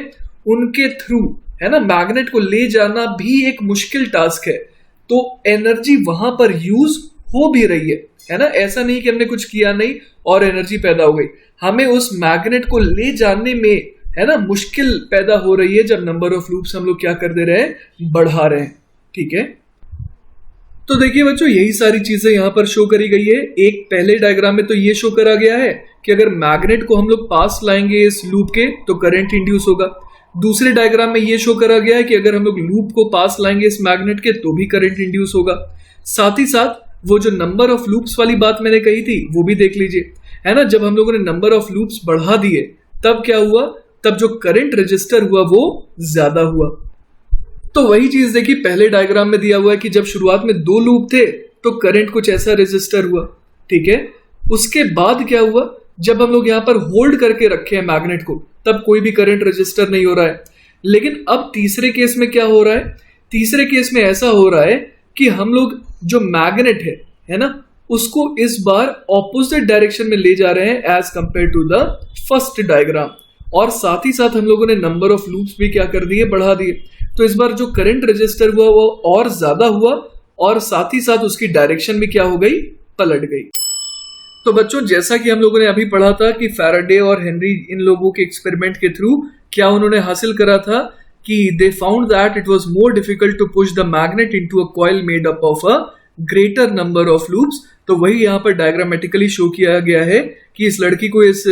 S1: उनके थ्रू, है ना, मैग्नेट को ले जाना भी एक मुश्किल टास्क है। तो एनर्जी वहां पर यूज हो भी रही है ना। ऐसा नहीं कि हमने कुछ किया नहीं और एनर्जी पैदा हो गई। हमें उस मैग्नेट को ले जाने में, है ना, मुश्किल पैदा हो रही है जब नंबर ऑफ लूप्स हम लोग क्या कर दे रहे हैं? बढ़ा रहे हैं। ठीक है। तो देखिए बच्चों यही सारी चीजें यहां पर शो करी गई है। एक पहले डायग्राम में तो ये शो करा गया है कि अगर मैग्नेट को हम लोग पास लाएंगे इस लूप के तो करंट इंड्यूस होगा। दूसरे डायग्राम में ये शो करा गया है कि अगर हम लोग लूप को पास लाएंगे इस मैग्नेट के तो भी करंट इंड्यूस होगा। साथ ही साथ वो जो नंबर ऑफ लूप्स वाली बात मैंने कही थी वो भी देख लीजिए, है ना। जब हम लोगों ने नंबर ऑफ लूप्स बढ़ा दिए तब क्या हुआ? तब जो करंट रजिस्टर हुआ वो ज्यादा हुआ। तो वही चीज देखिए पहले डायग्राम में दिया हुआ है कि जब शुरुआत में 2 लूप थे तो करंट कुछ ऐसा रजिस्टर हुआ। ठीक है। उसके बाद क्या हुआ? जब हम लोग यहां पर होल्ड करके रखे हैं मैग्नेट को तब कोई भी करंट रजिस्टर नहीं हो रहा है। लेकिन अब तीसरे केस में क्या हो रहा है? तीसरे केस में ऐसा हो रहा है कि हम लोग जो मैग्नेट है ना, उसको इस बार ऑपोजिट डायरेक्शन में ले जा रहे हैं as compare to the first diagram. और साथ ही साथ हम लोगों ने नंबर ऑफ लूप्स भी क्या कर दिए? बढ़ा दिए। तो इस बार जो करंट रजिस्टर हुआ वो और ज्यादा हुआ और साथ ही साथ उसकी डायरेक्शन भी क्या हो गई? पलट गई। तो बच्चों जैसा कि हम लोगों ने अभी पढ़ा था कि फैराडे और हेनरी इन लोगों के एक्सपेरिमेंट के थ्रू क्या उन्होंने हासिल करा था कि they found that it was more difficult to push the magnet into a coil made up of a greater number of loops. तो वही यहाँ पर डायग्रामेटिकली शो किया गया है कि इस लड़की को इस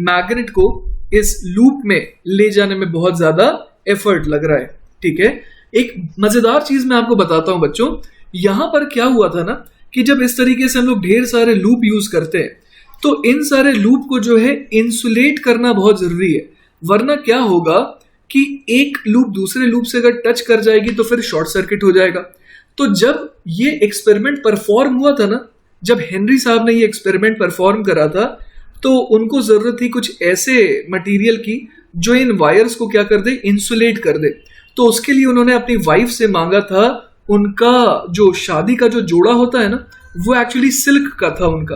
S1: मैग्नेट को इस लूप में ले जाने में बहुत ज्यादा एफर्ट लग रहा है। ठीक है। एक मजेदार चीज मैं आपको बताता हूं बच्चों, यहां पर क्या हुआ था ना कि जब इस तरीके से हम लोग ढेर सारे लूप यूज करते हैं तो इन सारे लूप को जो है इंसुलेट करना बहुत जरूरी है, वरना क्या होगा कि एक लूप दूसरे लूप से अगर टच कर जाएगी तो फिर शॉर्ट सर्किट हो जाएगा। तो जब ये एक्सपेरिमेंट परफॉर्म हुआ था ना, जब हेनरी साहब ने ये एक्सपेरिमेंट परफॉर्म करा था, तो उनको जरूरत थी कुछ ऐसे मटेरियल की जो इन वायर्स को क्या कर दे, इंसुलेट कर दे। तो उसके लिए उन्होंने अपनी वाइफ से मांगा था, उनका जो शादी का जो जोड़ा होता है ना, वो एक्चुअली सिल्क का था उनका,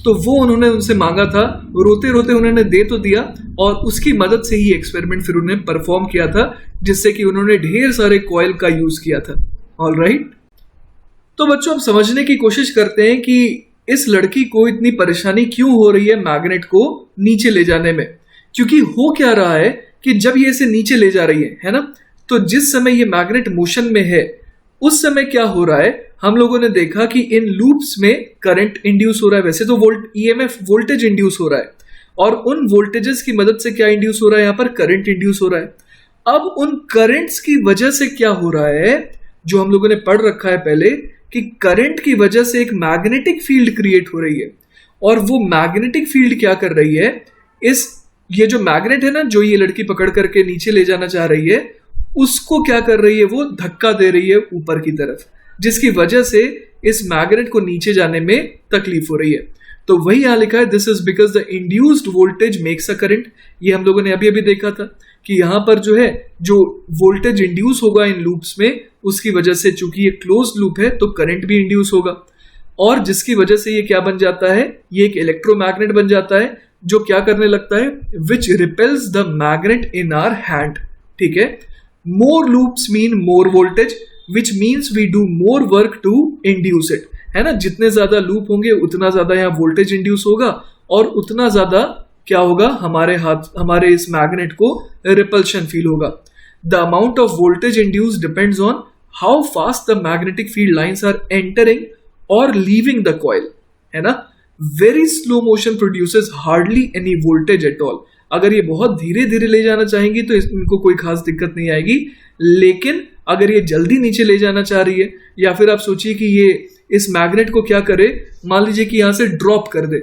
S1: तो वो उन्होंने उनसे मांगा था। रोते रोते उन्होंने दे तो दिया, और उसकी मदद से ही एक्सपेरिमेंट फिर उन्होंने परफॉर्म किया था, जिससे कि उन्होंने ढेर सारे कॉइल का यूज किया था। ऑल राइट, तो बच्चों अब समझने की कोशिश करते हैं कि इस लड़की को इतनी परेशानी क्यों हो रही है मैग्नेट को नीचे ले जाने में। क्योंकि हो क्या रहा है कि जब ये इसे नीचे ले जा रही है ना, तो जिस समय ये मैग्नेट मोशन में है उस समय क्या हो रहा है, हम लोगों ने देखा कि इन लूप्स में करंट इंड्यूस हो रहा है। वैसे तो ईएमएफ वोल्टेज इंड्यूस हो रहा है, और उन वोल्टेजेस की मदद से क्या इंड्यूस हो रहा है, यहाँ पर करंट इंड्यूस हो रहा है। अब उन करंट्स की वजह से क्या हो रहा है, जो हम लोगों ने पढ़ रखा है पहले, कि करंट की वजह से एक मैग्नेटिक फील्ड क्रिएट हो रही है। और वो मैग्नेटिक फील्ड क्या कर रही है, ये जो मैग्नेट है ना, जो ये लड़की पकड़ करके नीचे ले जाना चाह रही है, उसको क्या कर रही है, वो धक्का दे रही है ऊपर की तरफ, जिसकी वजह से इस मैग्नेट को नीचे जाने में तकलीफ हो रही है। तो वही यहां लिखा है, this is because the induced voltage makes a current. ये हम लोगों ने अभी अभी देखा था कि यहां पर जो है, जो वोल्टेज इंड्यूस होगा इन लूप्स में, उसकी वजह से, चूंकि ये क्लोज लूप है तो करंट भी इंड्यूस होगा, और जिसकी वजह से ये क्या बन जाता है, ये एक इलेक्ट्रोमैग्नेट बन जाता है, जो क्या करने लगता है, which repels the magnet in our hand. ठीक है, more loops mean more voltage, which means we do more work to induce it, है ना। जितने ज्यादा लूप होंगे उतना ज्यादा यहाँ वोल्टेज इंड्यूस होगा, और उतना ज्यादा क्या होगा, हमारे इस मैग्नेट को रिपल्शन फील होगा। The amount of voltage induce depends on how fast the magnetic field lines are entering और लीविंग द कॉइल, है ना। Very slow motion produces hardly any voltage at all. अगर ये बहुत धीरे धीरे ले जाना चाहेंगी तो इनको कोई खास दिक्कत नहीं आएगी, लेकिन अगर ये जल्दी नीचे ले जाना चाह रही है, या फिर आप सोचिए कि ये इस मैग्नेट को क्या करे, मान लीजिए कि यहां से ड्रॉप कर दे,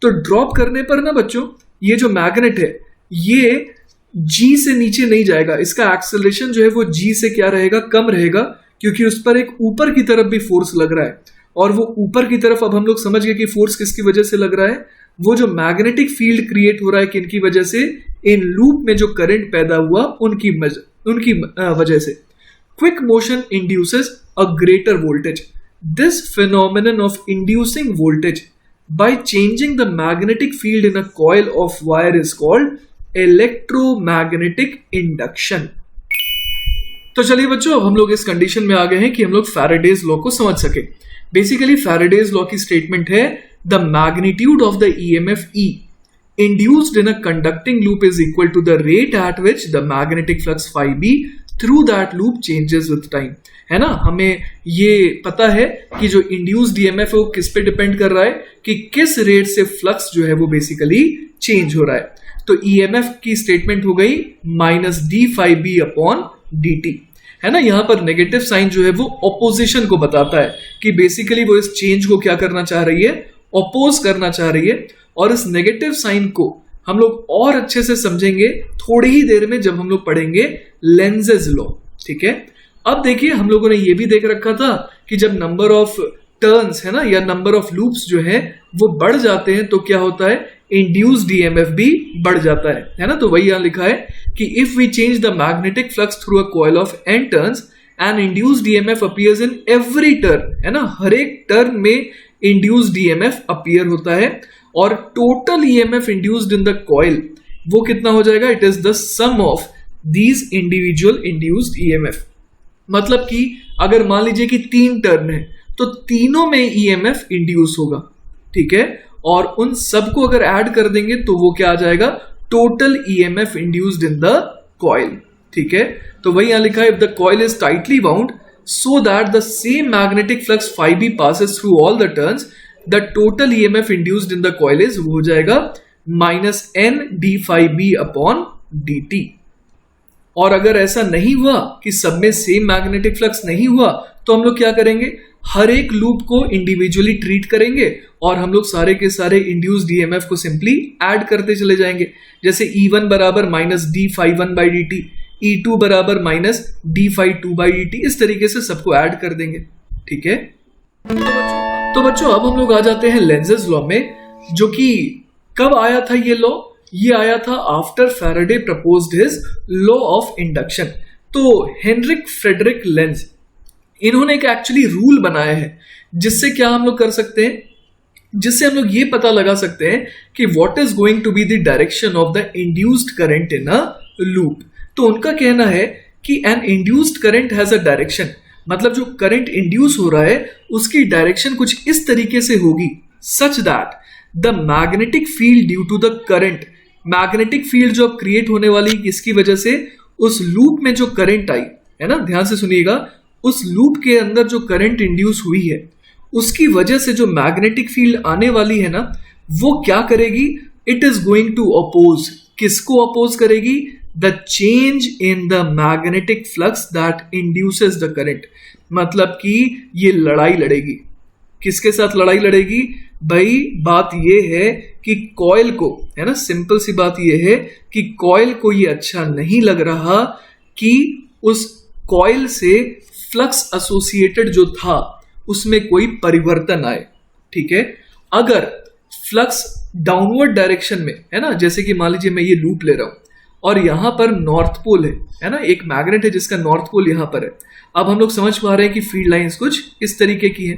S1: तो ड्रॉप करने पर ना बच्चों, ये जो मैग्नेट है ये जी से नीचे नहीं जाएगा, इसका एक्सेलरेशन जो है वो जी से क्या रहेगा, कम रहेगा, क्योंकि उस पर एक ऊपर की तरफ भी फोर्स लग रहा है। और वो ऊपर की तरफ, अब हम लोग समझ गए कि फोर्स किसकी वजह से लग रहा है, वो जो मैग्नेटिक फील्ड क्रिएट हो रहा है किनकी वजह से, इन लूप में जो करंट पैदा हुआ उनकी वजह से। Quick motion induces a greater voltage. This phenomenon of inducing voltage by changing the magnetic field in a coil of wire is called electromagnetic induction। तो चलिए बच्चों, अब हम लोग इस कंडीशन में आ गए हैं कि हम लोग फैराडेज लॉ को समझ सके। बेसिकली फैराडेज लॉ की स्टेटमेंट है, the magnitude of the EMF E induced in a conducting loop is equal to the rate at which the magnetic flux phi b through that loop changes with time। है ना, हमें ये पता है कि जो इंड्यूस्ड ईएमएफ है वो किस पे डिपेंड कर रहा है, कि किस रेट से फ्लक्स जो है वो बेसिकली चेंज हो रहा है। तो ईएमएफ की स्टेटमेंट हो गई minus d phi B upon D T, है ना। यहां पर नेगेटिव साइन जो है वो ऑपोजिशन को बताता है कि बेसिकली वो इस चेंज को क्या करना चाह रही है, ऑपोज करना चाह रही है। और इस नेगेटिव साइन को हम लोग और अच्छे से समझेंगे थोड़ी ही देर में, जब हम लोग पढ़ेंगे लेंजेज लॉ। ठीक है, अब देखिए हम लोगों ने ये भी देख रखा था कि जब नंबर ऑफ टर्न्स है ना, या नंबर ऑफ लूप्स जो है वो बढ़ जाते हैं तो क्या होता है, इंड्यूस्ड ईएमएफ भी बढ़ जाता है ना। तो वही यहां लिखा है कि if we change the magnetic flux through a coil of n turns and induced EMF appears in every turn, है ना, हर एक टर्न में इंड्यूस्ड ईएमएफ अपीयर होता है। और total EMF induced in the coil वो कितना हो जाएगा, it is the sum of these individual induced EMF. मतलब कि अगर मान लीजिए कि 3 टर्न है तो तीनों में ईएमएफ इंड्यूस होगा। ठीक है, और उन सबको अगर ऐड कर देंगे तो वो क्या आ जाएगा, total EMF induced in the coil. ठीक है, तो वही यहां लिखा है, if the coil is tightly bound so that the same magnetic flux phi b passes through all the turns, the total EMF induced in the coil is वो हो जाएगा minus N d phi B upon D t. और अगर ऐसा नहीं हुआ कि सब में सेम मैग्नेटिक फ्लक्स नहीं हुआ, तो हम लोग क्या करेंगे, हर एक लूप को इंडिविजुअली ट्रीट करेंगे और हम लोग सारे के सारे इंड्यूस्ड ईएमएफ को सिंपली ऐड करते चले जाएंगे। जैसे E1 बराबर minus d phi one by D t, E2 बराबर minus d phi two by D t, इस तरीके से सबको ऐड कर देंगे। ठीक है, तो बच्चों अब हम लोग आ जाते हैं लेंजेस लॉ में, जो कि कब आया था ये लॉ? ये आया था after Faraday proposed his law of induction. तो हेनरिक फ्रेडरिक लेंज, इन्होंने एक एक्चुअली रूल बनाया है, जिससे क्या हम लोग कर सकते हैं, जिससे हम लोग ये पता लगा सकते हैं कि what is going to be the direction of the induced current in a loop. तो उनका कहना है कि an induced current has a direction, मतलब जो करंट इंड्यूस हो रहा है उसकी डायरेक्शन कुछ इस तरीके से होगी, such that the magnetic field due to the current, magnetic field जो अब क्रिएट होने वाली किसकी वजह से, उस लूप में जो करंट आई है ना, ध्यान से सुनिएगा, उस लूप के अंदर जो करंट इंड्यूस हुई है उसकी वजह से जो मैग्नेटिक फील्ड आने वाली है ना, वो क्या करेगी, it is going to oppose, किसको अपोज करेगी, the change in the magnetic flux that induces the current. मतलब कि ये लड़ाई लड़ेगी, किसके साथ लड़ाई लड़ेगी भाई? बात ये है कि कॉइल को, है ना, सिंपल सी बात ये है कि कॉइल को ये अच्छा नहीं लग रहा कि उस कॉइल से फ्लक्स एसोसिएटेड जो था उसमें कोई परिवर्तन आए। ठीक है, अगर फ्लक्स डाउनवर्ड डायरेक्शन में है ना, जैसे कि मान लीजिए मैं ये लूप ले रहा हूं और यहां पर नॉर्थ पोल है ना, एक मैग्नेट है जिसका नॉर्थ पोल यहां पर है। अब हम लोग समझ पा रहे हैं कि फील्ड लाइंस कुछ इस तरीके की है।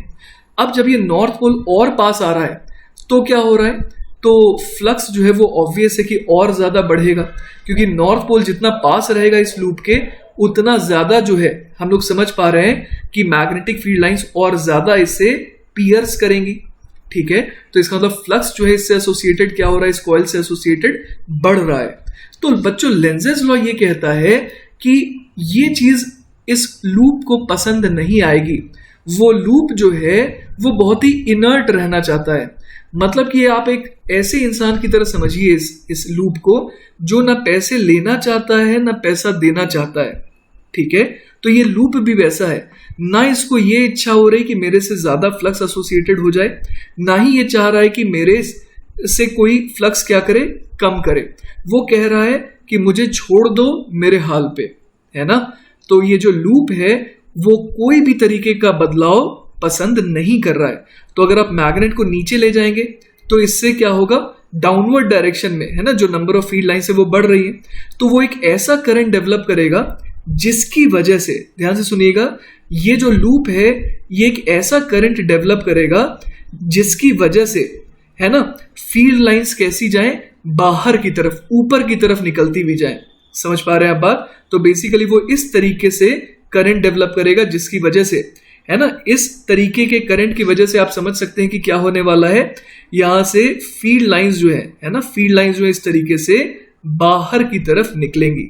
S1: अब जब ये नॉर्थ पोल और पास आ रहा है तो क्या हो रहा है, तो फ्लक्स जो है वो ऑब्वियस है कि और ज्यादा बढ़ेगा, क्योंकि नॉर्थ पोल जितना पास रहेगा इस लूप के उतना ज्यादा जो है हम लोग समझ पा रहे हैं कि मैग्नेटिक फील्ड लाइंस और ज्यादा इससे पियर्स करेंगी। ठीक है, तो इसका मतलब फ्लक्स जो है इससे एसोसिएटेड क्या हो रहा है, इस कॉइल से एसोसिएटेड बढ़ रहा है। तो बच्चों लेंजेस लॉ ये कहता है कि ये चीज इस लूप को पसंद नहीं आएगी। वो लूप जो है वो बहुत ही इनर्ट रहना चाहता है, मतलब कि आप एक ऐसे इंसान की तरह समझिए इस लूप को, जो ना पैसे लेना चाहता है ना पैसा देना चाहता है। ठीक है, तो ये लूप भी वैसा है, ना इसको ये इच्छा हो रही कि मेरे से ज्यादा फ्लक्स एसोसिएटेड हो जाए, ना ही ये चाह रहा है कि मेरे से कोई फ्लक्स क्या करे, कम करे। वो कह रहा है कि मुझे छोड़ दो मेरे हाल पे, है ना। तो ये जो लूप है वो कोई भी तरीके का बदलाव पसंद नहीं कर रहा है। तो अगर आप मैग्नेट को नीचे ले जाएंगे तो इससे क्या होगा, डाउनवर्ड डायरेक्शन में, है ना, जो नंबर ऑफ फील्ड लाइन है वो बढ़ रही है, तो वो एक ऐसा करंट डेवलप करेगा जिसकी वजह से, ध्यान से सुनिएगा, ये जो लूप है ये एक ऐसा करंट डेवलप करेगा जिसकी वजह से, है ना, फील्ड लाइंस कैसी जाए, बाहर की तरफ, ऊपर की तरफ निकलती हुई जाए। समझ पा रहे हैं आप बात? तो बेसिकली वो इस तरीके से करंट डेवलप करेगा जिसकी वजह से, है ना, इस तरीके के करंट की वजह से आप समझ सकते हैं कि क्या होने वाला है, यहां से फील्ड लाइंस जो है ना, फील्ड लाइंस जो है इस तरीके से बाहर की तरफ निकलेंगी।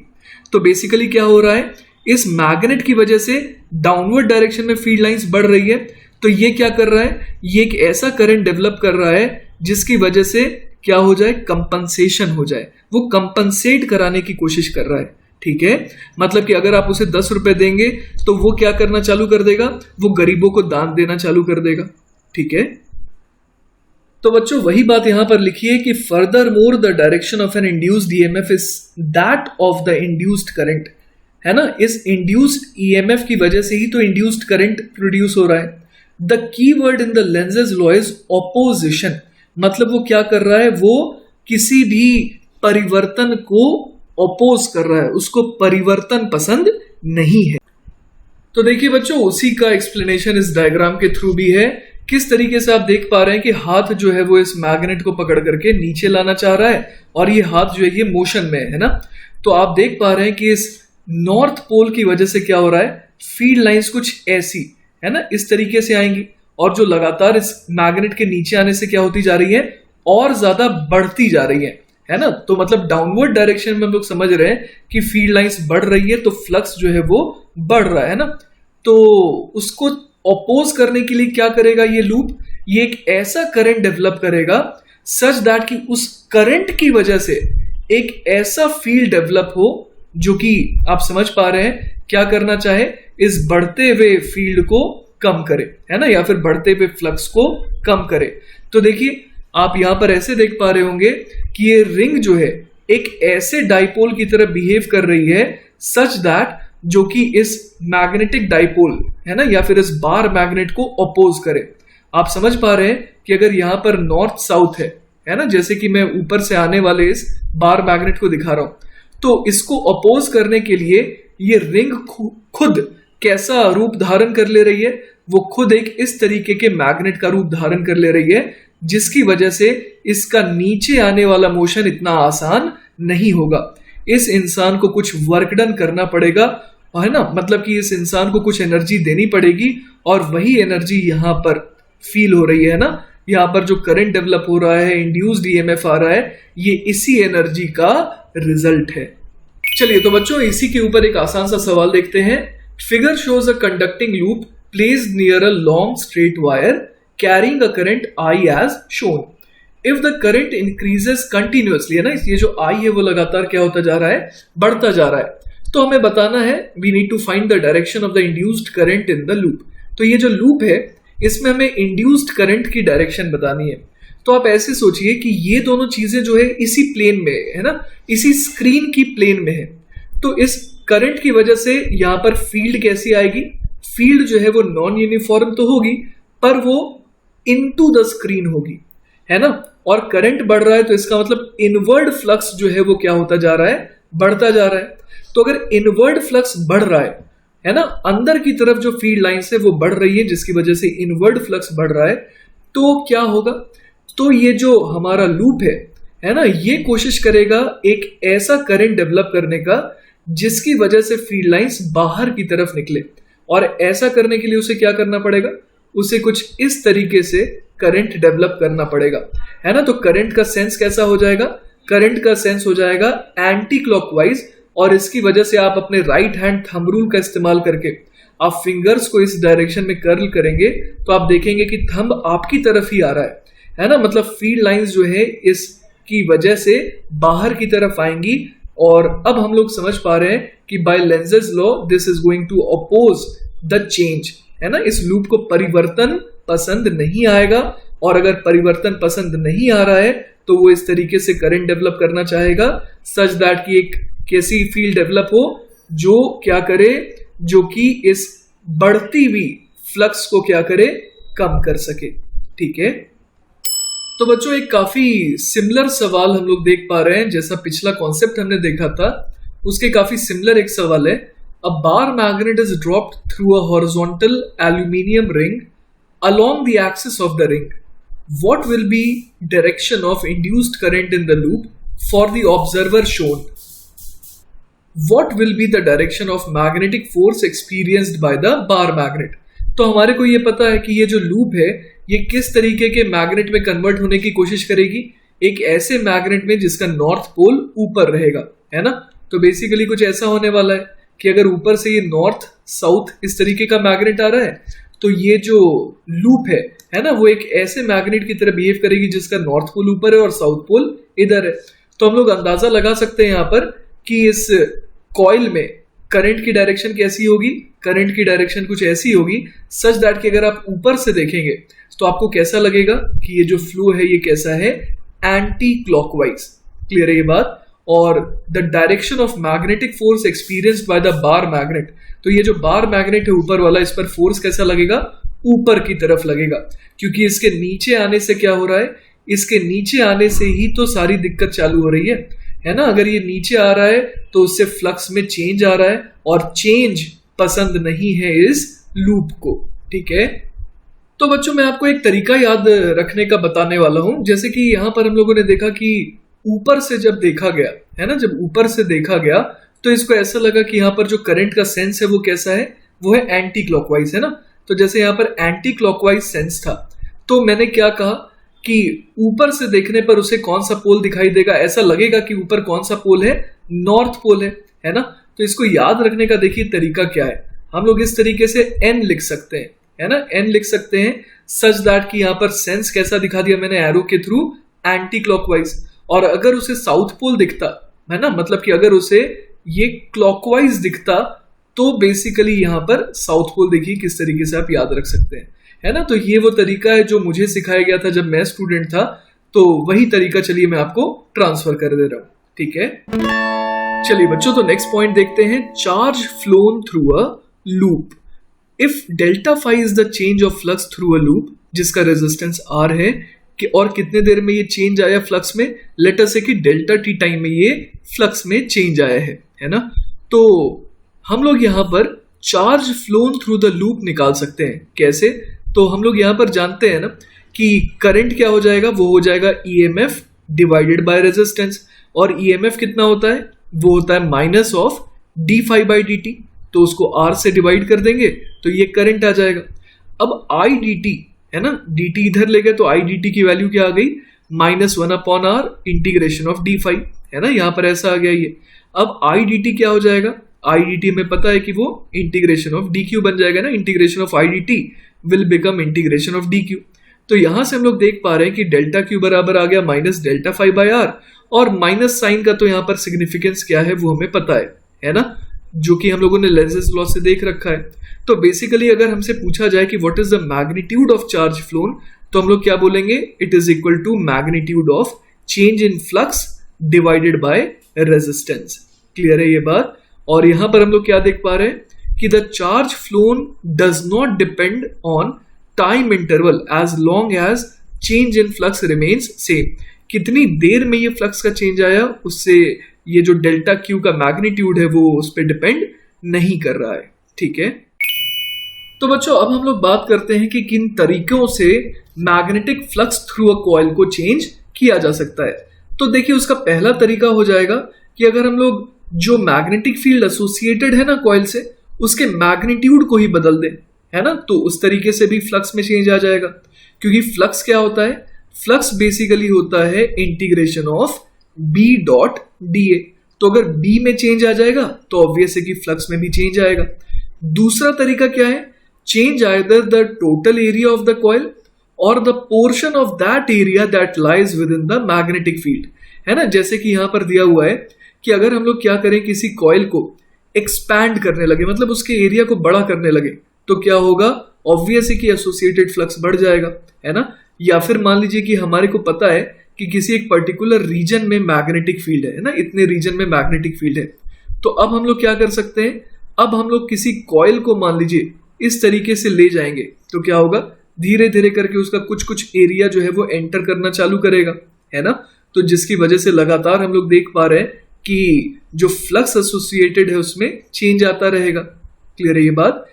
S1: तो बेसिकली क्या हो रहा है, इस मैग्नेट की वजह से डाउनवर्ड डायरेक्शन में फील्ड लाइंस बढ़ रही है, तो ये क्या कर रहा है, ये एक ऐसा करंट डेवलप कर रहा है जिसकी वजह से क्या हो जाए, कंपनसेशन हो जाए, वो कंपनसेट कराने की कोशिश कर रहा है। ठीक है, मतलब कि अगर आप उसे 10 रुपए देंगे तो वो क्या करना चालू कर देगा, वो गरीबों को दान देना चालू कर देगा। ठीक है, तो बच्चों वही बात यहां पर लिखी है कि furthermore the direction of an induced EMF is that of the induced current, है ना, इस इंड्यूस्ड ईएमएफ की वजह से ही तो इंड्यूस्ड करंट प्रोड्यूस हो रहा है। The key word in the Lenz's law is opposition, मतलब वो क्या कर रहा है, वो किसी भी परिवर्तन को ऑपोज कर रहा है, उसको परिवर्तन पसंद नहीं है। तो देखिए बच्चों, उसी का एक्सप्लेनेशन इस डायग्राम के थ्रू भी है। किस तरीके से आप देख पा रहे हैं कि हाथ जो है वो इस मैग्नेट को पकड़ करके नीचे लाना चाह रहा है और ये हाथ जो है ये मोशन में है ना। तो आप देख पा रहे हैं कि इस नॉर्थ पोल की वजह से क्या हो रहा है, फील्ड लाइंस कुछ ऐसी, है ना, इस तरीके से आएंगी और जो लगातार इस मैग्नेट के नीचे आने से क्या होती जा रही है, और ज्यादा बढ़ती जा रही है ना। तो मतलब डाउनवर्ड डायरेक्शन में हम लोग समझ रहे हैं कि फील्ड लाइंस बढ़ रही है तो फ्लक्स जो है वो बढ़ रहा है ना। तो उसको ऑपोज करने के लिए क्या करेगा ये लूप, ये एक ऐसा करंट डेवलप करेगा सच दैट कि उस करंट की वजह से एक ऐसा फील्ड डेवलप हो जो कि आप समझ पा रहे हैं क्या करना चाहे, इस बढ़ते हुए फील्ड को कम करे, है ना, या फिर बढ़ते हुए फ्लक्स को कम करे। तो देखिए आप यहां पर ऐसे देख पा रहे होंगे कि ये रिंग जो है एक ऐसे डाइपोल की तरह बिहेव कर रही है सच दैट जो कि इस मैग्नेटिक डाइपोल, है ना, या फिर इस बार मैग्नेट को अपोज करे। आप समझ पा रहे हैं कि अगर यहां पर नॉर्थ साउथ है ना, जैसे कि मैं ऊपर से आने वाले इस बार मैग्नेट को दिखा रहा हूं, तो इसको अपोज करने के लिए ये रिंग खुद कैसा रूप धारण कर ले रही है, वो खुद एक इस तरीके के मैग्नेट का रूप धारण कर ले रही है, जिसकी वजह से इसका नीचे आने वाला मोशन इतना आसान नहीं होगा। इस इंसान को कुछ वर्क डन करना पड़ेगा, है ना, मतलब कि इस इंसान को कुछ एनर्जी देनी पड़ेगी, और वही एनर्जी यहां पर फील हो रही है ना, यहाँ पर जो करंट डेवलप हो रहा है, इंड्यूस्ड ईएमएफ आ रहा है, ये इसी एनर्जी का रिजल्ट है। चलिए तो बच्चों इसी के ऊपर एक आसान सा सवाल देखते हैं। Figure shows a conducting loop placed near a long straight wire carrying a current I as shown. If the current increases continuously, है ना, ये जो आई है वो लगातार क्या होता जा रहा है, बढ़ता जा रहा है। तो हमें बताना है, we need to find the direction of the induced current in the loop. तो ये जो लूप है इसमें हमें इंड्यूस्ड करंट की डायरेक्शन बतानी है। तो आप ऐसे सोचिए कि ये दोनों चीजें जो है इसी प्लेन में है ना, इसी स्क्रीन की प्लेन में है। तो इस करंट की वजह से यहां पर फील्ड कैसी आएगी, फील्ड जो है वो नॉन यूनिफॉर्म तो होगी, पर वो इनटू द स्क्रीन होगी, है ना, और करंट बढ़ रहा है तो इसका मतलब इनवर्ड फ्लक्स जो है वो क्या होता जा रहा है, बढ़ता जा रहा है। तो अगर इनवर्ड फ्लक्स बढ़ रहा है ना, अंदर की तरफ जो फील्ड लाइंस है वो बढ़ रही है, जिसकी वजह से इनवर्ड फ्लक्स बढ़ रहा है, तो क्या होगा, तो ये जो हमारा लूप है ना, ये कोशिश करेगा एक ऐसा करंट डेवलप करने का जिसकी वजह से फील्ड लाइंस बाहर की तरफ निकले। और ऐसा करने के लिए उसे क्या करना पड़ेगा, उसे कुछ इस तरीके से करंट डेवलप करना पड़ेगा, है ना। तो करंट का सेंस कैसा हो जाएगा, करंट का सेंस हो जाएगा एंटी क्लॉकवाइज, और इसकी वजह से आप अपने राइट हैंड थंब रूल का इस्तेमाल करके आप फिंगर्स को इस डायरेक्शन में कर्ल करेंगे तो आप देखेंगे कि थंब आपकी तरफ ही आ रहा है ना, मतलब फील्ड लाइंस जो है इसकी वजह से बाहर की तरफ आएंगी। और अब हम लोग समझ पा रहे हैं कि by Lenz's law this is going to oppose the change, है ना। इस लूप को परिवर्तन पसंद नहीं आएगा, और अगर परिवर्तन पसंद नहीं आ रहा है तो वो इस तरीके से करंट डेवलप करना चाहेगा सच दैट कि एक कैसी फील्ड डेवलप हो जो क्या करे, जो कि इस बढ़ती हुई फ्लक्स को क्या करे, कम कर सके। ठीक है, तो बच्चों एक काफी सिमिलर सवाल हम लोग देख पा रहे हैं, जैसा पिछला कॉन्सेप्ट हमने देखा था उसके काफी सिमिलर एक सवाल है। A bar magnet is dropped through a horizontal aluminium ring along the axis of the ring. What will be direction of induced current in the loop for the observer shown? What will be the direction of magnetic force experienced by the bar magnet? तो हमारे को ये पता है कि ये जो loop है ये किस तरीके के मैग्नेट में कन्वर्ट होने की कोशिश करेगी, एक ऐसे मैग्नेट में जिसका नॉर्थ पोल ऊपर रहेगा, है ना। तो बेसिकली कुछ ऐसा होने वाला है कि अगर ऊपर से ये नॉर्थ साउथ इस तरीके का मैग्नेट आ रहा है तो ये जो लूप है ना, वो एक ऐसे मैग्नेट की तरह बिहेव करेगी जिसका नॉर्थ पोल ऊपर है और साउथ पोल इधर है। तो हम लोग अंदाजा लगा सकते हैं यहाँ पर कि इस कॉइल में करंट की डायरेक्शन कैसी होगी, करंट की डायरेक्शन कुछ ऐसी होगी सच दैट कि अगर आप ऊपर से देखेंगे तो आपको कैसा लगेगा कि ये जो फ्लो है ये कैसा है, एंटी क्लॉकवाइज। क्लियर है ये बात। और the direction of magnetic force experienced by the bar magnet, तो ये जो बार मैग्नेट है ऊपर वाला, इस पर फोर्स कैसा लगेगा, ऊपर की तरफ लगेगा, क्योंकि इसके नीचे आने से क्या हो रहा है, इसके नीचे आने से ही तो सारी दिक्कत चालू हो रही है ना। अगर ये नीचे आ रहा है तो उससे फ्लक्स में चेंज आ रहा है और चेंज पसंद नहीं है इस लूप को। ठीक है, तो बच्चों मैं आपको एक तरीका याद रखने का बताने वाला हूं। जैसे कि यहां पर हम लोगों ने देखा कि ऊपर से जब देखा गया है ना, जब ऊपर से देखा गया तो इसको ऐसा लगा कि यहाँ पर जो करंट का सेंस है वो कैसा है, वो है एंटी क्लॉकवाइज, है ना। तो जैसे यहाँ पर एंटी क्लॉकवाइज सेंस था तो मैंने क्या कहा कि ऊपर से देखने पर उसे कौन सा पोल दिखाई देगा, ऐसा लगेगा कि ऊपर कौन सा पोल है, नॉर्थ पोल है ना। तो इसको याद रखने का देखिए तरीका क्या है, हम लोग इस तरीके से एन लिख सकते हैं, है ना, एन लिख सकते हैं सच दैट कि यहाँ पर सेंस कैसा दिखा दिया मैंने एरो के थ्रू, एंटी क्लॉकवाइज। और अगर उसे साउथ पोल दिखता है ना, मतलब कि अगर उसे ये क्लॉकवाइज दिखता तो बेसिकली यहाँ पर साउथ पोल देखिए किस तरीके से आप याद रख सकते हैं, है ना। तो ये वो तरीका है जो मुझे सिखाया गया था जब मैं स्टूडेंट था, तो वही तरीका चलिए मैं आपको ट्रांसफर कर दे रहा हूं, ठीक है। चलिए बच्चों, तो नेक्स्ट पॉइंट देखते हैं, charge flown through a loop. If delta phi is the change of flux through a loop, जिसका रेजिस्टेंस आर है, कि और कितने देर में ये चेंज आया फ्लक्स में, लेट अस से कि डेल्टा टी टाइम में ये फ्लक्स में चेंज आया है ना। तो हम लोग यहाँ पर charge flown through the loop निकाल सकते हैं। कैसे? तो हम लोग यहाँ पर जानते हैं ना कि करंट क्या हो जाएगा, वो हो जाएगा ईएमएफ डिवाइडेड बाय रेजिस्टेंस, और ईएमएफ कितना होता है, वो होता है minus of D phi by D T. तो उसको आर से डिवाइड कर देंगे तो ये करंट आ जाएगा। अब आई डी टी है ना, डी टी इधर ले गए तो आई डी टी की वैल्यू क्या आ गई, -1 upon R integration of D phi, है ना, यहाँ पर ऐसा आ गया ये। अब आई डी टी क्या हो जाएगा, आई डी टी में पता है कि वो इंटीग्रेशन ऑफ डी क्यू बन जाएगा ना, integration of I d T will become integration of D Q. तो यहां से हम लोग देख पा रहे हैं कि डेल्टा क्यू बराबर आ गया minus delta phi by R, और माइनस साइन का तो यहाँ पर सिग्निफिकेंस क्या है वो हमें पता है ना, जो कि हम लोगों ने लेंजेस लॉ से देख रखा है। तो बेसिकली अगर हमसे पूछा जाए कि what is the magnitude of charge flown, तो हम लोग क्या बोलेंगे, it is equal to magnitude of change in flux divided by resistance. Clear है ये बात। और यहां पर हम लोग क्या देख पा रहे हैं कि the charge flown does not depend on time interval as long as change in flux remains same. कितनी देर में ये फ्लक्स का चेंज आया, उससे ये जो डेल्टा क्यू का मैग्नीट्यूड है वो उस पर डिपेंड नहीं कर रहा है, ठीक है। तो बच्चों अब हम लोग बात करते हैं कि किन तरीकों से magnetic flux through a coil को चेंज किया जा सकता है। तो देखिए उसका पहला तरीका हो जाएगा कि अगर हम लोग जो मैग्नेटिक फील्ड एसोसिएटेड है ना कॉइल से, उसके मैग्नीट्यूड को ही बदल दें, है ना, तो उस तरीके से भी फ्लक्स में चेंज आ जाएगा। क्योंकि फ्लक्स क्या होता है, फ्लक्स बेसिकली होता है integration of B dot d A. तो अगर बी में चेंज आ जाएगा तो ऑब्वियस है कि फ्लक्स में भी चेंज आएगा। दूसरा तरीका क्या है, change either the total area of the coil और the portion of that area that lies within the magnetic field, है ना। जैसे कि यहां पर दिया हुआ है कि अगर हम लोग क्या करें, किसी कॉइल को एक्सपैंड करने लगे, मतलब उसके एरिया को बड़ा करने लगे, तो क्या होगा, ऑब्वियस है कि एसोसिएटेड फ्लक्स बढ़ जाएगा, है ना। या फिर मान लीजिए कि हमारे को पता है कि किसी एक पर्टिकुलर रीजन में मैग्नेटिक फील्ड है ना, इतने रीजन में मैग्नेटिक फील्ड है, तो अब हम लोग क्या कर सकते हैं, अब हम लोग किसी कॉइल को मान लीजिए इस तरीके से ले जाएंगे, तो क्या होगा, धीरे धीरे करके उसका कुछ कुछ एरिया जो है वो एंटर करना चालू करेगा, है ना। तो जिसकी वजह से लगातार हम लोग देख पा रहे हैं कि जो फ्लक्स एसोसिएटेड है उसमें चेंज आता रहेगा। क्लियर है ये बात।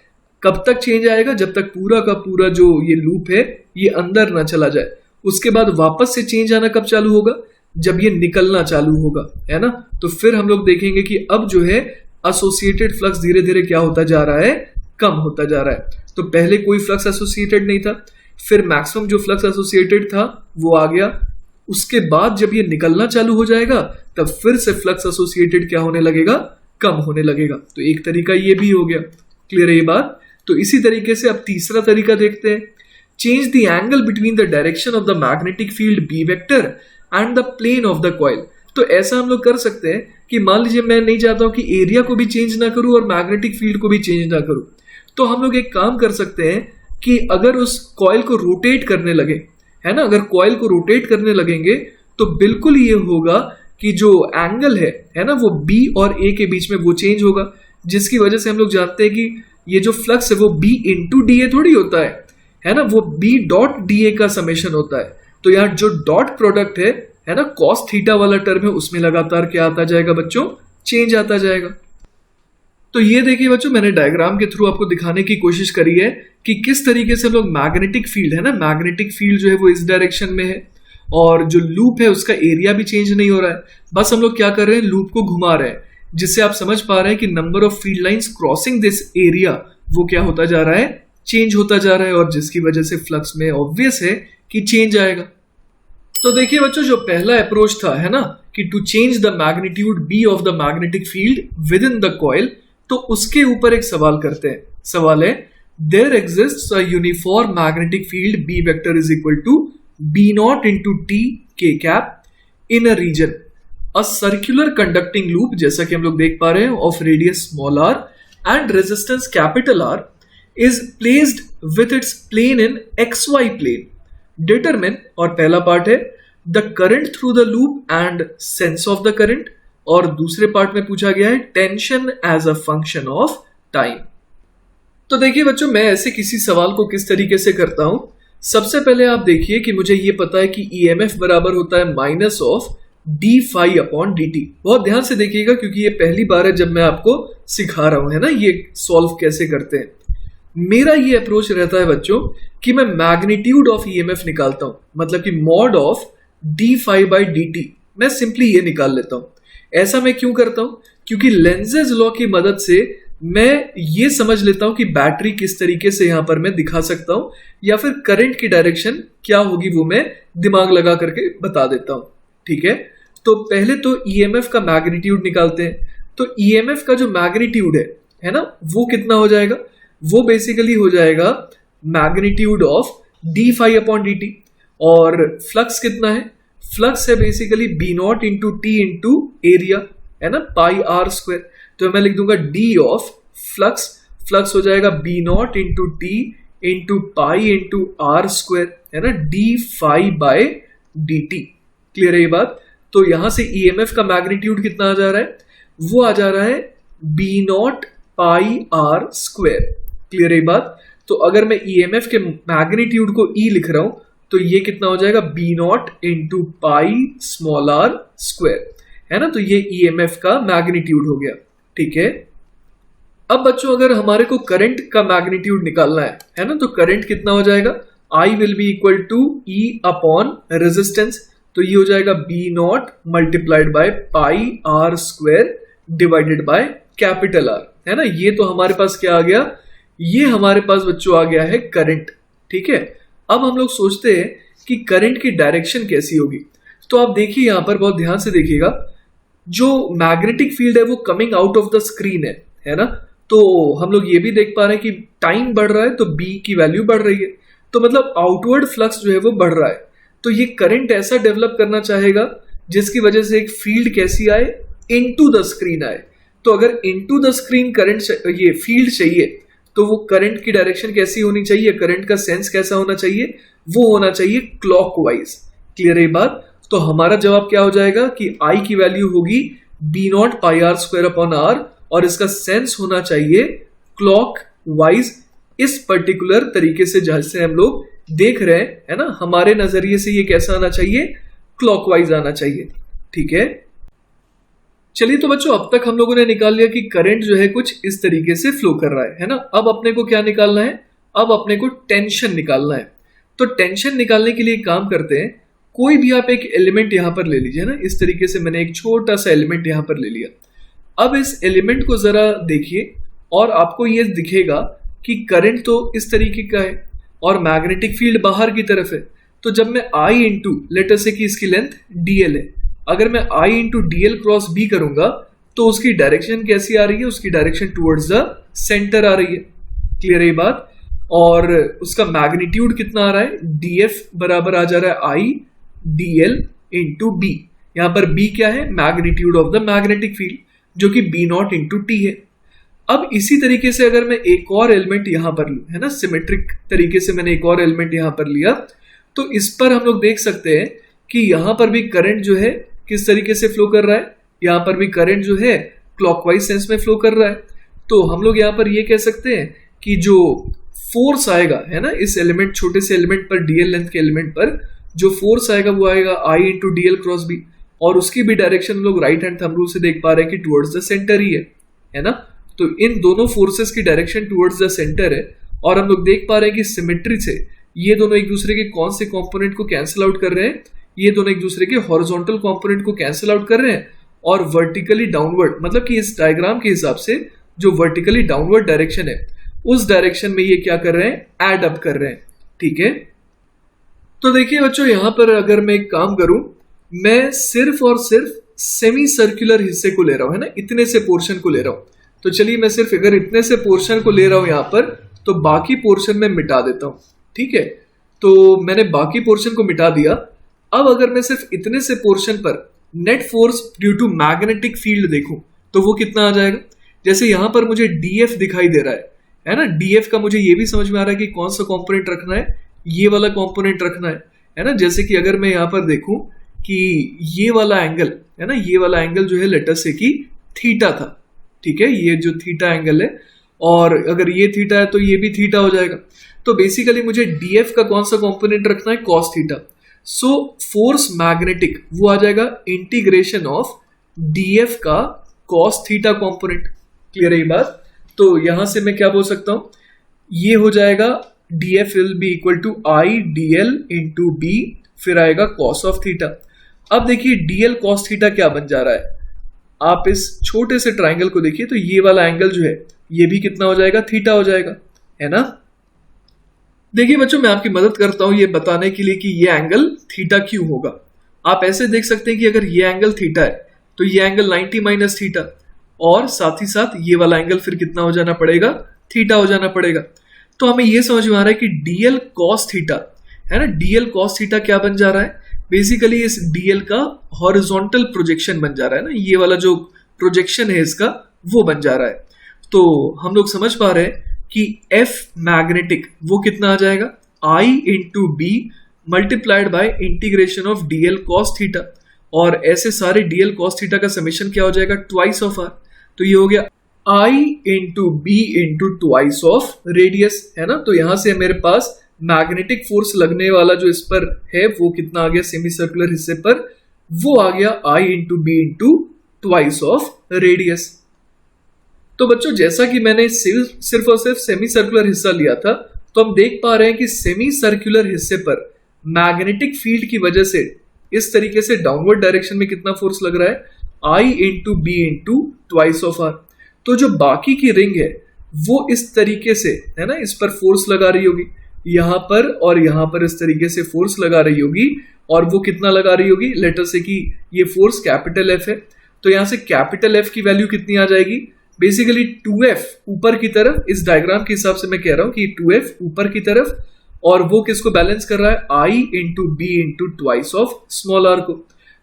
S1: कब तक चेंज आएगा, जब तक पूरा का पूरा जो ये लूप है ये अंदर ना चला जाए। उसके बाद वापस से चेंज आना कब चालू होगा, जब ये निकलना चालू होगा, है ना। तो फिर हम लोग देखेंगे कि अब जो है एसोसिएटेड फ्लक्स धीरे धीरे क्या होता जा रहा है, कम होता जा रहा है। तो पहले कोई फ्लक्स एसोसिएटेड नहीं था, फिर मैक्सिमम जो फ्लक्स एसोसिएटेड था वो आ गया, उसके बाद जब ये निकलना चालू हो जाएगा तब फिर से फ्लक्स एसोसिएटेड क्या होने लगेगा, कम होने लगेगा। तो एक तरीका ये भी हो गया। क्लियर है ये बात। तो इसी तरीके से अब तीसरा तरीका देखते हैं, change the angle between the direction of the magnetic field B vector and the plane of the coil. तो ऐसा हम लोग कर सकते हैं कि मान लीजिए मैं नहीं चाहता हूं कि एरिया को भी चेंज ना करूं और मैग्नेटिक फील्ड को भी चेंज ना करूं, तो हम लोग एक काम कर सकते हैं कि अगर उस कॉइल को रोटेट करने लगे, है ना, अगर कॉइल को रोटेट करने लगेंगे तो बिल्कुल ये होगा कि जो एंगल है ना, वो बी और ए के बीच में वो चेंज होगा, जिसकी वजह से हम लोग जानते हैं कि ये जो फ्लक्स है वो बी इंटू डी ए थोड़ी होता है ना, वो बी डॉट डी ए का समेशन होता है। तो यहाँ जो डॉट प्रोडक्ट है ना, कॉस थीटा वाला टर्म है, उसमें लगातार क्या आता जाएगा बच्चों, चेंज आता जाएगा। तो ये देखिए बच्चों, मैंने डायग्राम के थ्रू आपको दिखाने की कोशिश करी है कि किस तरीके से हम लोग मैग्नेटिक फील्ड है ना, मैग्नेटिक फील्ड जो है वो इस डायरेक्शन में है और जो लूप है उसका एरिया भी चेंज नहीं हो रहा है, बस हम लोग क्या कर रहे हैं, लूप को घुमा रहे हैं, जिससे आप समझ पा रहे हैं कि number of field lines crossing this area वो क्या होता जा रहा है, चेंज होता जा रहा है, और जिसकी वजह से फ्लक्स में ऑब्वियस है कि चेंज आएगा। तो देखिए बच्चों, जो पहला अप्रोच था है ना कि to change the magnitude B of the magnetic field within the coil, तो उसके ऊपर एक सवाल करते हैं। सवाल है, there exists a uniform magnetic field B vector is equal to B not into t k cap in a region. A circular conducting loop, जैसा कि हम लोग देख पा रहे हैं, of radius small r and resistance capital R is placed with it's plane in x y plane. Determine, और पहला पार्ट है the current through the loop and sense of the current, और दूसरे पार्ट में पूछा गया है tension as a function of time. तो देखिए बच्चों, मैं ऐसे किसी सवाल को किस तरीके से करता हूं। सबसे पहले आप देखिए कि मुझे ये पता है कि ईएमएफ बराबर होता है minus of D phi upon D t. बहुत ध्यान से देखिएगा क्योंकि ये पहली बार है जब मैं आपको सिखा रहा हूं, है ना, ये सॉल्व कैसे करते हैं। मेरा ये अप्रोच रहता है बच्चों कि मैं मैग्नीट्यूड ऑफ ईएमएफ निकालता हूं, मतलब कि mod of D phi by D t, मैं सिंपली ये निकाल लेता हूं। ऐसा मैं क्यों करता हूं? क्योंकि लेंजेज लॉ की मदद से मैं ये समझ लेता हूं कि बैटरी किस तरीके से यहां पर मैं दिखा सकता हूं, या फिर करंट की डायरेक्शन क्या होगी वो मैं दिमाग लगा करके बता देता हूं। ठीक है, तो पहले तो ईएमएफ का मैग्नीट्यूड निकालते हैं। तो ईएमएफ का जो मैग्नीट्यूड है ना, वो कितना हो जाएगा? वो बेसिकली हो जाएगा magnitude of D phi upon D t. और फ्लक्स कितना है? फ्लक्स है basically B not into t into area, है ना, पाई आर स्क्वायर। तो मैं लिख दूंगा डी ऑफ फ्लक्स, फ्लक्स हो जाएगा B not into t into pi into are square, है ना, D phi by d T. Clear है ये बात? तो यहां से ईएमएफ का मैग्नीट्यूड कितना आ जा रहा है? वो आ जा रहा है B naught pi r square. Clear है ये बात? तो अगर मैं ईएमएफ के मैग्नीट्यूड को ई लिख रहा हूं तो ये कितना हो जाएगा? B not into pi small are square, है ना। तो ये ईएमएफ का मैग्नीट्यूड हो गया। ठीक है, अब बच्चों अगर हमारे को करंट का मैग्नीट्यूड निकालना है ना, तो करंट कितना हो जाएगा? I will be equal to E upon resistance. तो ये हो जाएगा B naught multiplied by pi r square divided by capital R, है ना। ये तो हमारे पास क्या आ गया? ये हमारे पास बच्चों आ गया है करंट। ठीक है, अब हम लोग सोचते हैं कि करंट की डायरेक्शन कैसी होगी। तो आप देखिए यहां पर बहुत ध्यान से देखिएगा, जो मैग्नेटिक फील्ड है वो coming out of the screen है ना। तो हम लोग ये भी देख पा रहे हैं कि टाइम बढ़ रहा है तो बी की वैल्यू बढ़ रही है, तो मतलब आउटवर्ड फ्लक्स जो है वो बढ़ रहा है। तो ये करंट ऐसा डेवलप करना चाहेगा जिसकी वजह से एक फील्ड कैसी आए? इनटू द स्क्रीन आए। तो अगर इनटू द स्क्रीन करंट ये फील्ड चाहिए तो वो करंट की डायरेक्शन कैसी होनी चाहिए? करंट का सेंस कैसा होना चाहिए? वो होना चाहिए क्लॉकवाइज। क्लियर है बात? तो हमारा जवाब क्या हो जाएगा कि आई की वैल्यू होगी B naught pi r square upon R, और इसका सेंस होना चाहिए क्लॉक वाइज, इस पर्टिकुलर तरीके से जैसे हम लोग देख रहे हैं, है ना। हमारे नजरिए से ये कैसा आना चाहिए? क्लॉकवाइज आना चाहिए। ठीक है, चलिए तो बच्चों अब तक हम लोगों ने निकाल लिया कि करंट जो है कुछ इस तरीके से फ्लो कर रहा है ना। अब अपने को क्या निकालना है? अब अपने को टेंशन निकालना है। तो टेंशन निकालने के लिए काम करते हैं, कोई भी आप एक एलिमेंट यहां पर ले लीजिए ना। इस तरीके से मैंने एक छोटा सा एलिमेंट यहां पर ले लिया। अब इस एलिमेंट को जरा देखिए और आपको ये दिखेगा कि करंट तो इस तरीके का है और मैग्नेटिक फील्ड बाहर की तरफ है। तो जब मैं आई इंटू लेटर से कि इसकी लेंथ डीएल है, अगर मैं आई इंटू डीएल क्रॉस बी करूंगा तो उसकी डायरेक्शन कैसी आ रही है? उसकी डायरेक्शन टुवर्ड्स द सेंटर आ रही है। क्लियर है ये बात? और उसका मैग्नीट्यूड कितना आ रहा है? डीएफ बराबर आ जा रहा है आई डीएल इंटू बी। यहां पर बी क्या है? Magnitude of the magnetic field, जो कि बी नॉट इंटू टी है। अब इसी तरीके से अगर मैं एक और एलिमेंट यहां पर लूं, है ना, सिमेट्रिक तरीके से मैंने एक और एलिमेंट यहां पर लिया, तो इस पर हम लोग देख सकते हैं कि यहां पर भी करंट जो है किस तरीके से फ्लो कर रहा है। यहां पर भी करंट जो है क्लॉकवाइज सेंस में फ्लो कर रहा है। तो हम लोग यहां पर ये कह सकते हैं कि जो फोर्स आएगा, है ना, इस एलिमेंट, छोटे से एलिमेंट पर, डीएल लेंथ के एलिमेंट पर जो फोर्स आएगा वो आएगा आई इंटू डीएल क्रॉस बी, और उसकी भी डायरेक्शन हम लोग राइट हैंड थंब रूल से देख पा रहे हैं कि टुवर्ड्स द सेंटर ही है ना। तो इन दोनों फोर्सेस की डायरेक्शन टुवर्ड्स द सेंटर है, और हम लोग देख पा रहे हैं कि सिमेट्री से ये दोनों एक दूसरे के कौन से कंपोनेंट को कैंसिल आउट कर रहे हैं? ये दोनों एक दूसरे के हॉरिजॉन्टल कंपोनेंट को कैंसिल आउट कर रहे हैं, और वर्टिकली डाउनवर्ड, मतलब कि इस डायग्राम के हिसाब से जो वर्टिकली डाउनवर्ड डायरेक्शन है उस डायरेक्शन में ये क्या कर रहे हैं? ऐड अप कर रहे हैं। ठीक है, तो देखिए बच्चों यहां पर अगर मैं एक काम करूं, मैं सिर्फ और सिर्फ सेमी सर्कुलर हिस्से को ले रहा हूं, है ना, इतने से पोर्शन को ले रहा हूं। तो चलिए मैं सिर्फ अगर इतने से पोर्शन को ले रहा हूं यहां पर, तो बाकी पोर्शन में मिटा देता हूं। ठीक है, तो मैंने बाकी पोर्शन को मिटा दिया। अब अगर मैं सिर्फ इतने से पोर्शन पर net force due to magnetic field देखूं तो वो कितना आ जाएगा। जैसे यहां पर मुझे डीएफ दिखाई दे रहा है ना, डीएफ का मुझे ये भी समझ में आ रहा है कि कौन सा कंपोनेंट रखना है, ये वाला कंपोनेंट रखना है ना। जैसे कि अगर मैं यहां पर देखूं कि ये वाला एंगल है ना, ये वाला एंगल जो है लेटर से कि थीटा था, ठीक है, ये जो थीटा एंगल है, और अगर ये थीटा है तो ये भी थीटा हो जाएगा। तो बेसिकली मुझे डीएफ का कौन सा कंपोनेंट रखना है, cos theta. So force magnetic वो आ जाएगा इंटीग्रेशन ऑफ डीएफ का कॉस थीटा कंपोनेंट। क्लियर है ये बात। तो यहां से मैं क्या बोल सकता हूं, ये हो जाएगा df will be equal to I D L into B, फिर आएगा कॉस ऑफ थीटा। अब देखिए dl कॉस थीटा क्या बन जा रहा है, आप इस छोटे से ट्राइंगल को देखिए तो ये वाला एंगल जो है ये भी कितना हो जाएगा, थीटा हो जाएगा, है ना। देखिए बच्चों, मैं आपकी मदद करता हूं ये बताने के लिए कि ये एंगल थीटा क्यों होगा। आप ऐसे देख सकते हैं कि अगर ये एंगल थीटा है तो ये एंगल 90 माइनस थीटा, और साथ ही साथ ये वाला एंगल फिर कितना हो जाना पड़ेगा, थीटा हो जाना पड़ेगा। तो हमें ये समझ में आ रहा है कि डीएल कॉस थीटा है ना, डीएल कॉस थीटा क्या बन जा रहा है, बेसिकली इस डीएल का हॉरिजॉन्टल प्रोजेक्शन बन जा रहा है ना, ये वाला जो प्रोजेक्शन है इसका वो बन जा रहा है। तो हम लोग समझ पा रहे हैं कि एफ मैग्नेटिक वो कितना आ जाएगा, I into B multiplied by integration of dl cos theta, और ऐसे सारे डीएल कॉस थीटा का समेशन क्या हो जाएगा, ट्वाइस ऑफ आर। तो ये हो गया I into B into twice of radius, है ना। तो यहां से मेरे पास मैग्नेटिक फोर्स लगने वाला जो इस पर है वो कितना आ गया, सेमी सर्कुलर हिस्से पर वो आ गया I into B into twice of radius. तो बच्चों, जैसा कि मैंने सिर्फ और सिर्फ सेमी सर्कुलर हिस्सा लिया था, तो हम देख पा रहे हैं कि सेमी सर्कुलर हिस्से पर मैग्नेटिक फील्ड की वजह से इस तरीके से डाउनवर्ड डायरेक्शन में कितना फोर्स लग रहा है, I into B into twice of r. तो जो बाकी की रिंग है वो इस तरीके से है ना, इस पर फोर्स लगा रही होगी, यहां पर और यहां पर इस तरीके से फोर्स लगा रही होगी, और वो कितना लगा रही होगी, लेटर से कि ये फोर्स कैपिटल एफ है। तो यहां से कैपिटल एफ की वैल्यू कितनी आ जाएगी, बेसिकली 2f ऊपर की तरफ, इस डायग्राम के हिसाब से मैं कह रहा हूं कि 2f ऊपर की तरफ, और वो किसको बैलेंस कर रहा है, I into B into twice of small r को।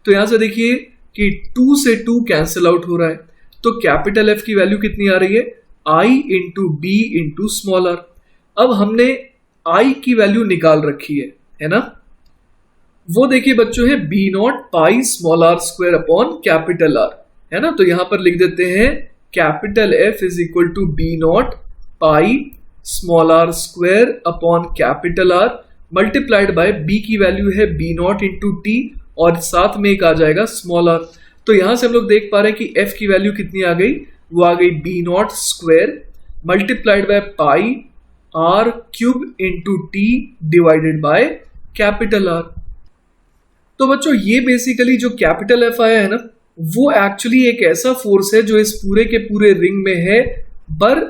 S1: तो यहां से देखिए कि 2 से 2 कैंसिल आउट हो रहा है, तो कैपिटल एफ की वैल्यू कितनी आ रही है, I into B into small r. अब हमने आई की वैल्यू निकाल रखी है ना, वो देखिए बच्चों है B naught pi small are square upon capital R, है ना। तो यहां पर लिख देते हैं capital F is equal to B naught pi small are square upon capital R multiplied by B की वैल्यू है बी नॉट इंटू टी, और साथ में एक आ जाएगा स्मॉल आर। तो यहां से हम लोग देख पा रहे हैं कि एफ की वैल्यू कितनी आ गई, वो आ गई B naught square multiplied by pi R cube into T divided by capital R. तो बच्चों, ये बेसिकली जो कैपिटल एफ आया है ना, वो एक्चुअली एक ऐसा फोर्स है जो इस पूरे के पूरे रिंग में है, पर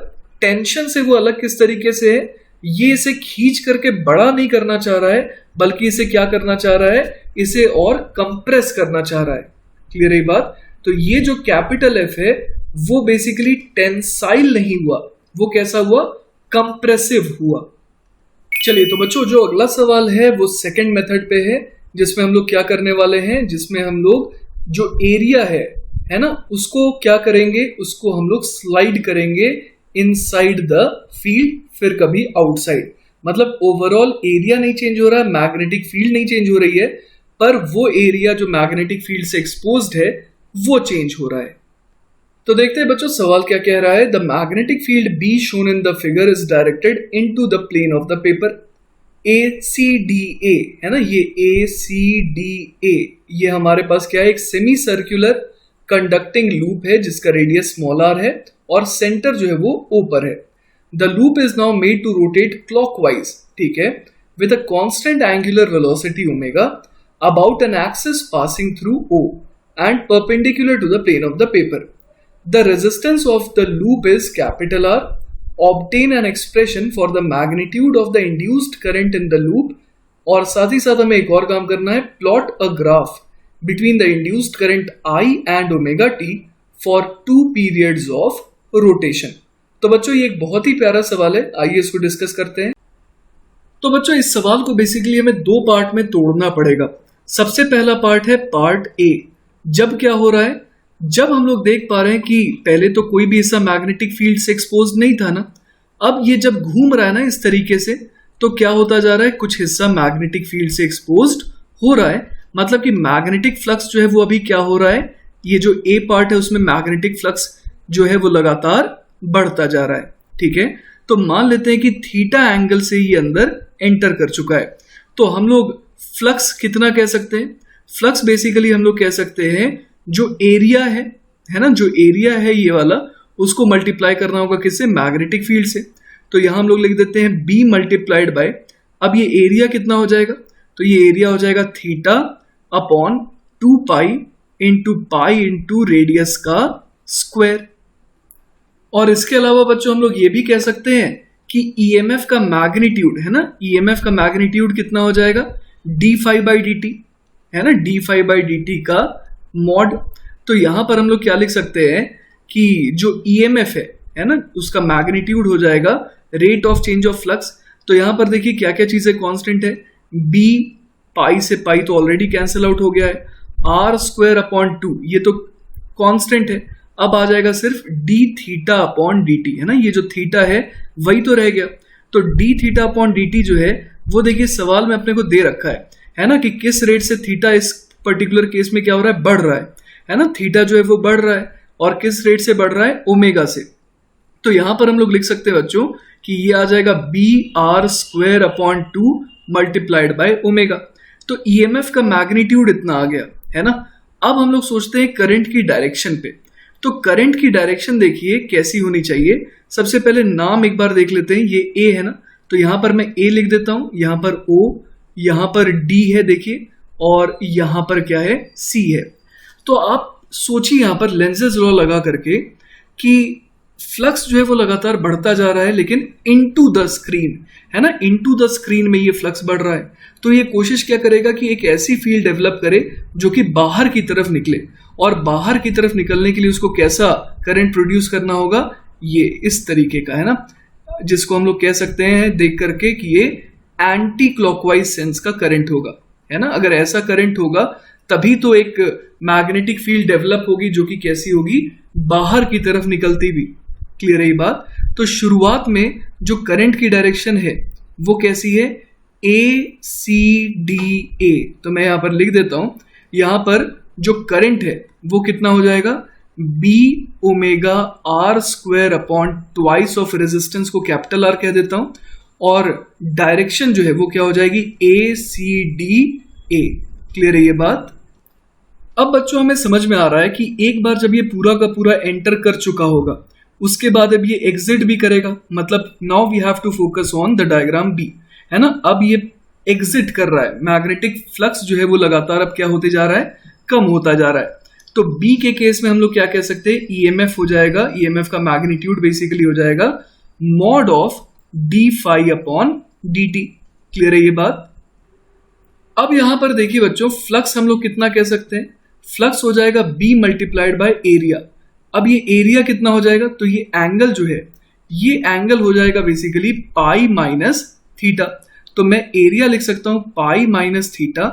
S1: टेंशन से वो अलग किस तरीके से है, ये इसे खींच करके बड़ा नहीं करना चाह रहा है, बल्कि इसे क्या करना चाह रहा है, इसे और कंप्रेस करना चाह रहा है। क्लियर है बात। तो ये जो कैपिटल एफ है वो बेसिकली टेंसाइल नहीं हुआ, वो कैसा हुआ, कंप्रेसिव हुआ। चलिए तो बच्चों, जो अगला सवाल है वो सेकंड मेथड पे है, जिसमें हम लोग क्या करने वाले हैं, जिसमें हम लोग जो एरिया है ना, उसको क्या करेंगे, उसको हम लोग स्लाइड करेंगे इनसाइड द फील्ड, फिर कभी आउटसाइड। मतलब ओवरऑल एरिया नहीं चेंज हो रहा है, मैग्नेटिक फील्ड नहीं चेंज हो रही है, पर वो एरिया जो मैग्नेटिक फील्ड से एक्सपोज्ड है वो चेंज हो रहा है। तो देखते हैं बच्चों सवाल क्या कह रहा है। The magnetic field B shown in the figure is directed into the plane of the paper ACDA, है ना, ये ACDA, ये हमारे पास क्या है, एक सेमी सर्कुलर कंडक्टिंग लूप है जिसका रेडियस स्मॉल आर है और सेंटर जो है वो O पर है। The loop is now made to rotate clockwise, ठीक है, with a constant angular velocity omega about an axis passing through O and perpendicular to the plane of the paper. The resistance of the loop is capital R. Obtain an expression for the magnitude of the induced current in the loop. और साथ ही साथ हमें एक और काम करना है, plot a graph between the induced current I and omega t for 2 periods of rotation. तो बच्चों ये एक बहुत ही प्यारा सवाल है, आइए इसको डिस्कस करते हैं। तो बच्चों इस सवाल को बेसिकली हमें दो पार्ट में तोड़ना पड़ेगा। सबसे पहला पार्ट है पार्ट ए, जब क्या हो रहा है, जब हम लोग देख पा रहे हैं कि पहले तो कोई भी हिस्सा मैग्नेटिक फील्ड से एक्सपोज नहीं था ना, अब ये जब घूम रहा है ना इस तरीके से, तो क्या होता जा रहा है, कुछ हिस्सा मैग्नेटिक फील्ड से एक्सपोज्ड हो रहा है। मतलब कि मैग्नेटिक फ्लक्स जो है वो अभी क्या हो रहा है, ये जो ए पार्ट है उसमें मैग्नेटिक फ्लक्स जो है वो लगातार बढ़ता जा रहा है। ठीक है, तो मान लेते हैं कि थीटा एंगल से ये अंदर एंटर कर चुका है। तो हम लोग फ्लक्स कितना कह सकते हैं, फ्लक्स बेसिकली हम लोग कह सकते हैं जो एरिया है ना, जो एरिया है ये वाला, उसको मल्टीप्लाई करना होगा किससे, मैग्नेटिक फील्ड से। तो यहां हम लोग लिख देते हैं बी मल्टीप्लाइड बाय, अब ये एरिया कितना हो जाएगा, तो ये एरिया हो जाएगा theta upon 2 pi into radius का स्क्वायर। और इसके अलावा बच्चों हम लोग ये भी कह सकते हैं कि ईएमएफ का मैग्नीट्यूड है ना, ईएमएफ का मैग्नीट्यूड कितना हो जाएगा, D phi by D T है ना, D phi by D T का मॉड। तो यहां पर हम लोग क्या लिख सकते हैं कि जो ईएमएफ है ना, उसका मैग्नीट्यूड हो जाएगा rate of change of flux. तो यहां पर देखिए क्या क्या चीजें कांस्टेंट है, बी पाई से पाई तो ऑलरेडी कैंसिल आउट हो गया है, आर स्क्वायर अपॉन 2 ये तो कांस्टेंट है, अब आ जाएगा सिर्फ D theta upon D T है ना, ये जो थीटा है वही तो रह गया। तो D theta upon D T जो है वो देखिए सवाल में अपने को दे रखा है ना, कि किस रेट से थीटा इस पर्टिकुलर केस में क्या हो रहा है, बढ़ रहा है ना, थीटा जो है वो बढ़ रहा है, और किस रेट से बढ़ रहा है, ओमेगा से। तो यहां पर हम लोग लिख सकते हैं बच्चों कि ये आ जाएगा B R square upon 2 multiplied by omega. तो ईएमएफ का मैग्नीट्यूड इतना आ गया है ना। अब हम लोग सोचते हैं करंट की डायरेक्शन पे। तो करंट की डायरेक्शन देखिए कैसी होनी चाहिए, सबसे पहले नाम एक बार देख लेते हैं, ये ए है ना, तो यहां पर मैं ए लिख देता हूं, यहां पर ओ, यहां पर डी है देखिए, और यहां पर क्या है, सी है। तो आप सोचिए यहां पर लेंजेज लॉ लगा करके कि फ्लक्स जो है वो लगातार बढ़ता जा रहा है, लेकिन इनटू द स्क्रीन है ना, इनटू द स्क्रीन में ये फ्लक्स बढ़ रहा है। तो ये कोशिश क्या करेगा कि एक ऐसी फील्ड डेवलप करे जो कि बाहर की तरफ निकले, और बाहर की तरफ निकलने के लिए उसको कैसा करंट प्रोड्यूस करना होगा, ये इस तरीके का है ना, जिसको हम लोग कह सकते हैं देख करके कि ये एंटी क्लॉकवाइज सेंस का करंट होगा, है ना। अगर ऐसा करंट होगा तभी तो एक मैग्नेटिक फील्ड डेवलप होगी जो कि कैसी होगी, बाहर की तरफ निकलती भी। क्लियर है ये बात। तो शुरुआत में जो करंट की डायरेक्शन है वो कैसी है, ए सी डी ए। तो मैं यहां पर लिख देता हूं, यहां पर जो करंट है वो कितना हो जाएगा, B omega R square upon twice of resistance को कैपिटल आर कह देता हूं, और डायरेक्शन जो है वो क्या हो जाएगी, ए सी डी ए। क्लियर है ये बात। अब बच्चों हमें समझ में आ रहा है कि एक बार जब ये पूरा का पूरा एंटर कर चुका होगा, उसके बाद अब ये एग्जिट भी करेगा, मतलब now we have to focus on the diagram B, है ना। अब ये एग्जिट कर रहा है, मैग्नेटिक फ्लक्स जो है वो लगातार अब क्या होते जा रहा है, कम होता जा रहा है। तो बी के केस में हम लोग क्या कह सकते हैं, ईएमएफ हो जाएगा, ईएमएफ का मैग्नीट्यूड बेसिकली हो जाएगा mod of D phi upon D T. Clear है ये बात। अब यहां पर देखिए बच्चों, फ्लक्स हम लोग कितना कह सकते हैं, फ्लक्स हो जाएगा बी मल्टीप्लाइड बाय एरिया। अब ये एरिया कितना हो जाएगा, तो ये एंगल जो है, ये एंगल हो जाएगा बेसिकली पाई माइनस थीटा। तो मैं एरिया लिख सकता हूं पाई minus theta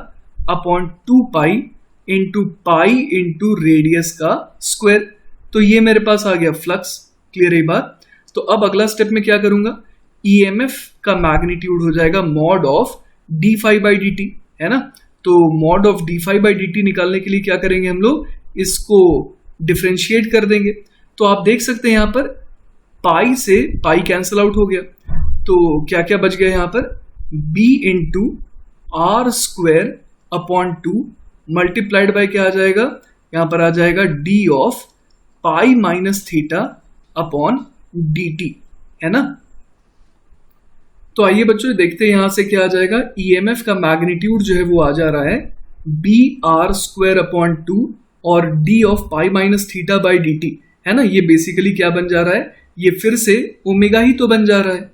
S1: upon 2 pi into radius का स्क्वायर। तो ये मेरे पास आ गया फ्लक्स। क्लियर है बात। तो अब अगला स्टेप में क्या करूंगा, ईएमएफ का मैग्नीट्यूड हो जाएगा mod of D phi by D T, है ना। तो mod of D phi by D T निकालने के लिए क्या करेंगे हम लोग, इसको डिफरेंशिएट कर देंगे। तो आप देख सकते हैं यहां पर पाई से पाई कैंसिल आउट हो गया, तो क्या क्या बच गया यहां पर, b into are square upon 2 multiplied by क्या आ जाएगा, यहां पर आ जाएगा d of pi minus theta upon D T, है ना। तो आइए बच्चों देखते हैं यहां से क्या आ जाएगा, ईएमएफ का मैग्नीट्यूड जो है वो आ जा रहा है बी आर स्क्वायर अपॉन 2 और d of pi minus theta by D T, है ना। ये बेसिकली क्या बन जा रहा है, ये फिर से ओमेगा ही तो बन जा रहा है।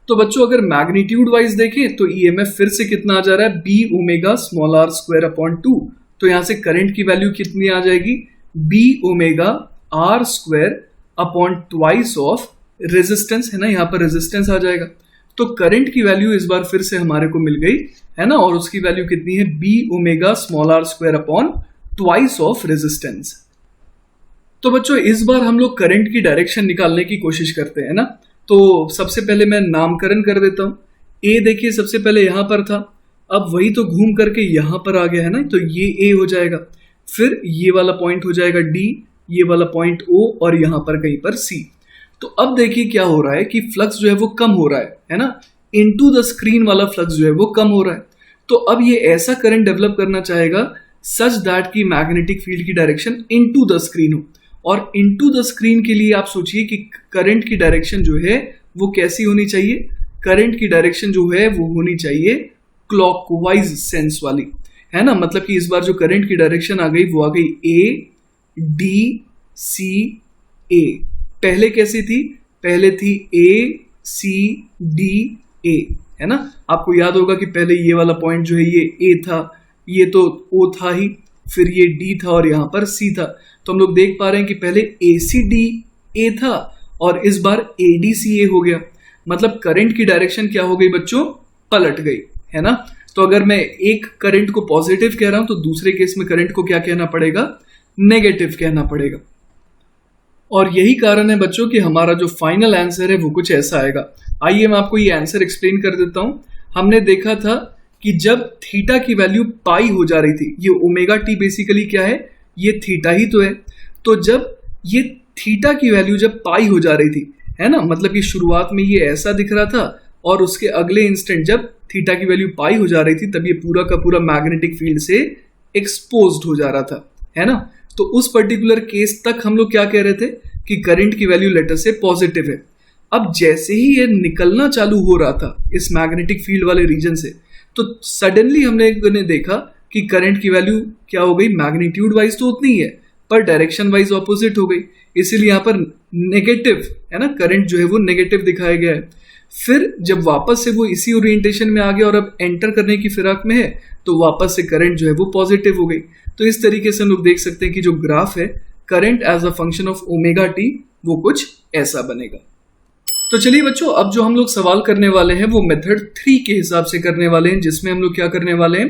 S1: तो बच्चों अगर मैग्नीट्यूड वाइज देखें तो ईएमएफ फिर से कितना आ जा रहा है, B omega small are square upon 2। तो यहां से करंट की वैल्यू कितनी आ जाएगी, B omega R square upon twice of resistance, है ना, यहाँ पर रेजिस्टेंस आ जाएगा। तो करंट की वैल्यू इस बार फिर से हमारे को मिल गई, है ना, और उसकी वैल्यू कितनी है, B omega small are square upon twice of resistance. तो बच्चों इस बार हम लोग करंट की डायरेक्शन निकालने की कोशिश करते हैं ना। तो सबसे पहले मैं नामकरण कर देता हूं। ए देखिए सबसे पहले यहां पर था, अब वही तो घूम करके यहां पर आ गया है ना, तो ये ए हो जाएगा। फिर ये वाला पॉइंट हो जाएगा डी, ये वाला पॉइंट ओ, और यहां पर कहीं पर सी। तो अब देखिए क्या हो रहा है कि फ्लक्स जो है वो कम हो रहा है ना, इनटू द स्क्रीन वाला फ्लक्स जो है वो कम हो रहा है। तो अब ये ऐसा करंट डेवलप करना चाहेगा सच दैट की मैग्नेटिक फील्ड की डायरेक्शन इनटू द स्क्रीन हो। और इनटू द स्क्रीन के लिए आप सोचिए कि करंट की डायरेक्शन जो है वो कैसी होनी चाहिए। करंट की डायरेक्शन जो है वो होनी चाहिए क्लॉकवाइज सेंस वाली, है ना। मतलब कि इस बार जो करंट की डायरेक्शन आ गई वो आ गई ए डी सी ए। पहले कैसी थी, पहले थी ए सी डी ए, है ना। आपको याद होगा कि पहले ये वाला पॉइंट जो है ये ए था, ये तो ओ था ही, फिर ये डी था और यहां पर सी था। तो हम लोग देख पा रहे हैं कि पहले ए सी डी ए था और इस बार ए डी सी ए हो गया। मतलब करंट की डायरेक्शन क्या हो गई बच्चों, पलट गई, है ना। तो अगर मैं एक करंट को पॉजिटिव कह रहा हूं तो दूसरे केस में करंट को क्या कहना पड़ेगा, नेगेटिव कहना पड़ेगा। और यही कारण है बच्चों कि हमारा जो फाइनल आंसर है वो कुछ ऐसा आएगा। आइए मैं आपको ये आंसर एक्सप्लेन कर देता हूं। हमने देखा था कि जब थीटा की वैल्यू पाई हो जा रही थी, ये ओमेगा टी बेसिकली क्या है, ये थीटा ही तो है। तो जब ये थीटा की वैल्यू जब पाई हो जा रही थी, है ना, मतलब कि शुरुआत में ये ऐसा दिख रहा था और उसके अगले इंस्टेंट जब थीटा की वैल्यू पाई हो जा रही थी तब ये पूरा का पूरा मैग्नेटिक फील्ड से एक्सपोज्ड हो जा रहा था, है ना। तो उस पर्टिकुलर केस तक हम लोग क्या कह रहे थे कि करंट की वैल्यू लेटर से पॉजिटिव है। अब जैसे ही ये निकलना चालू हो रहा था इस मैग्नेटिक फील्ड वाले रीजन से, तो सडनली हमने देखा कि करंट की वैल्यू क्या हो गई, मैग्नीट्यूड वाइज तो उतनी ही है पर डायरेक्शन वाइज ऑपोजिट हो गई। इसीलिए यहाँ पर नेगेटिव, है ना, करंट जो है वो नेगेटिव दिखाया गया है। फिर जब वापस से वो इसी ओरिएंटेशन में आ गया और अब एंटर करने की फिराक में है तो वापस से करंट जो है वो पॉजिटिव हो गई। तो इस तरीके से हम लोग देख सकते हैं कि जो ग्राफ है current as a function of omega T वो कुछ ऐसा बनेगा। तो चलिए बच्चों, अब जो हम लोग सवाल करने वाले हैं वो मेथड 3 के हिसाब से करने वाले हैं, जिसमें हम लोग क्या करने वाले हैं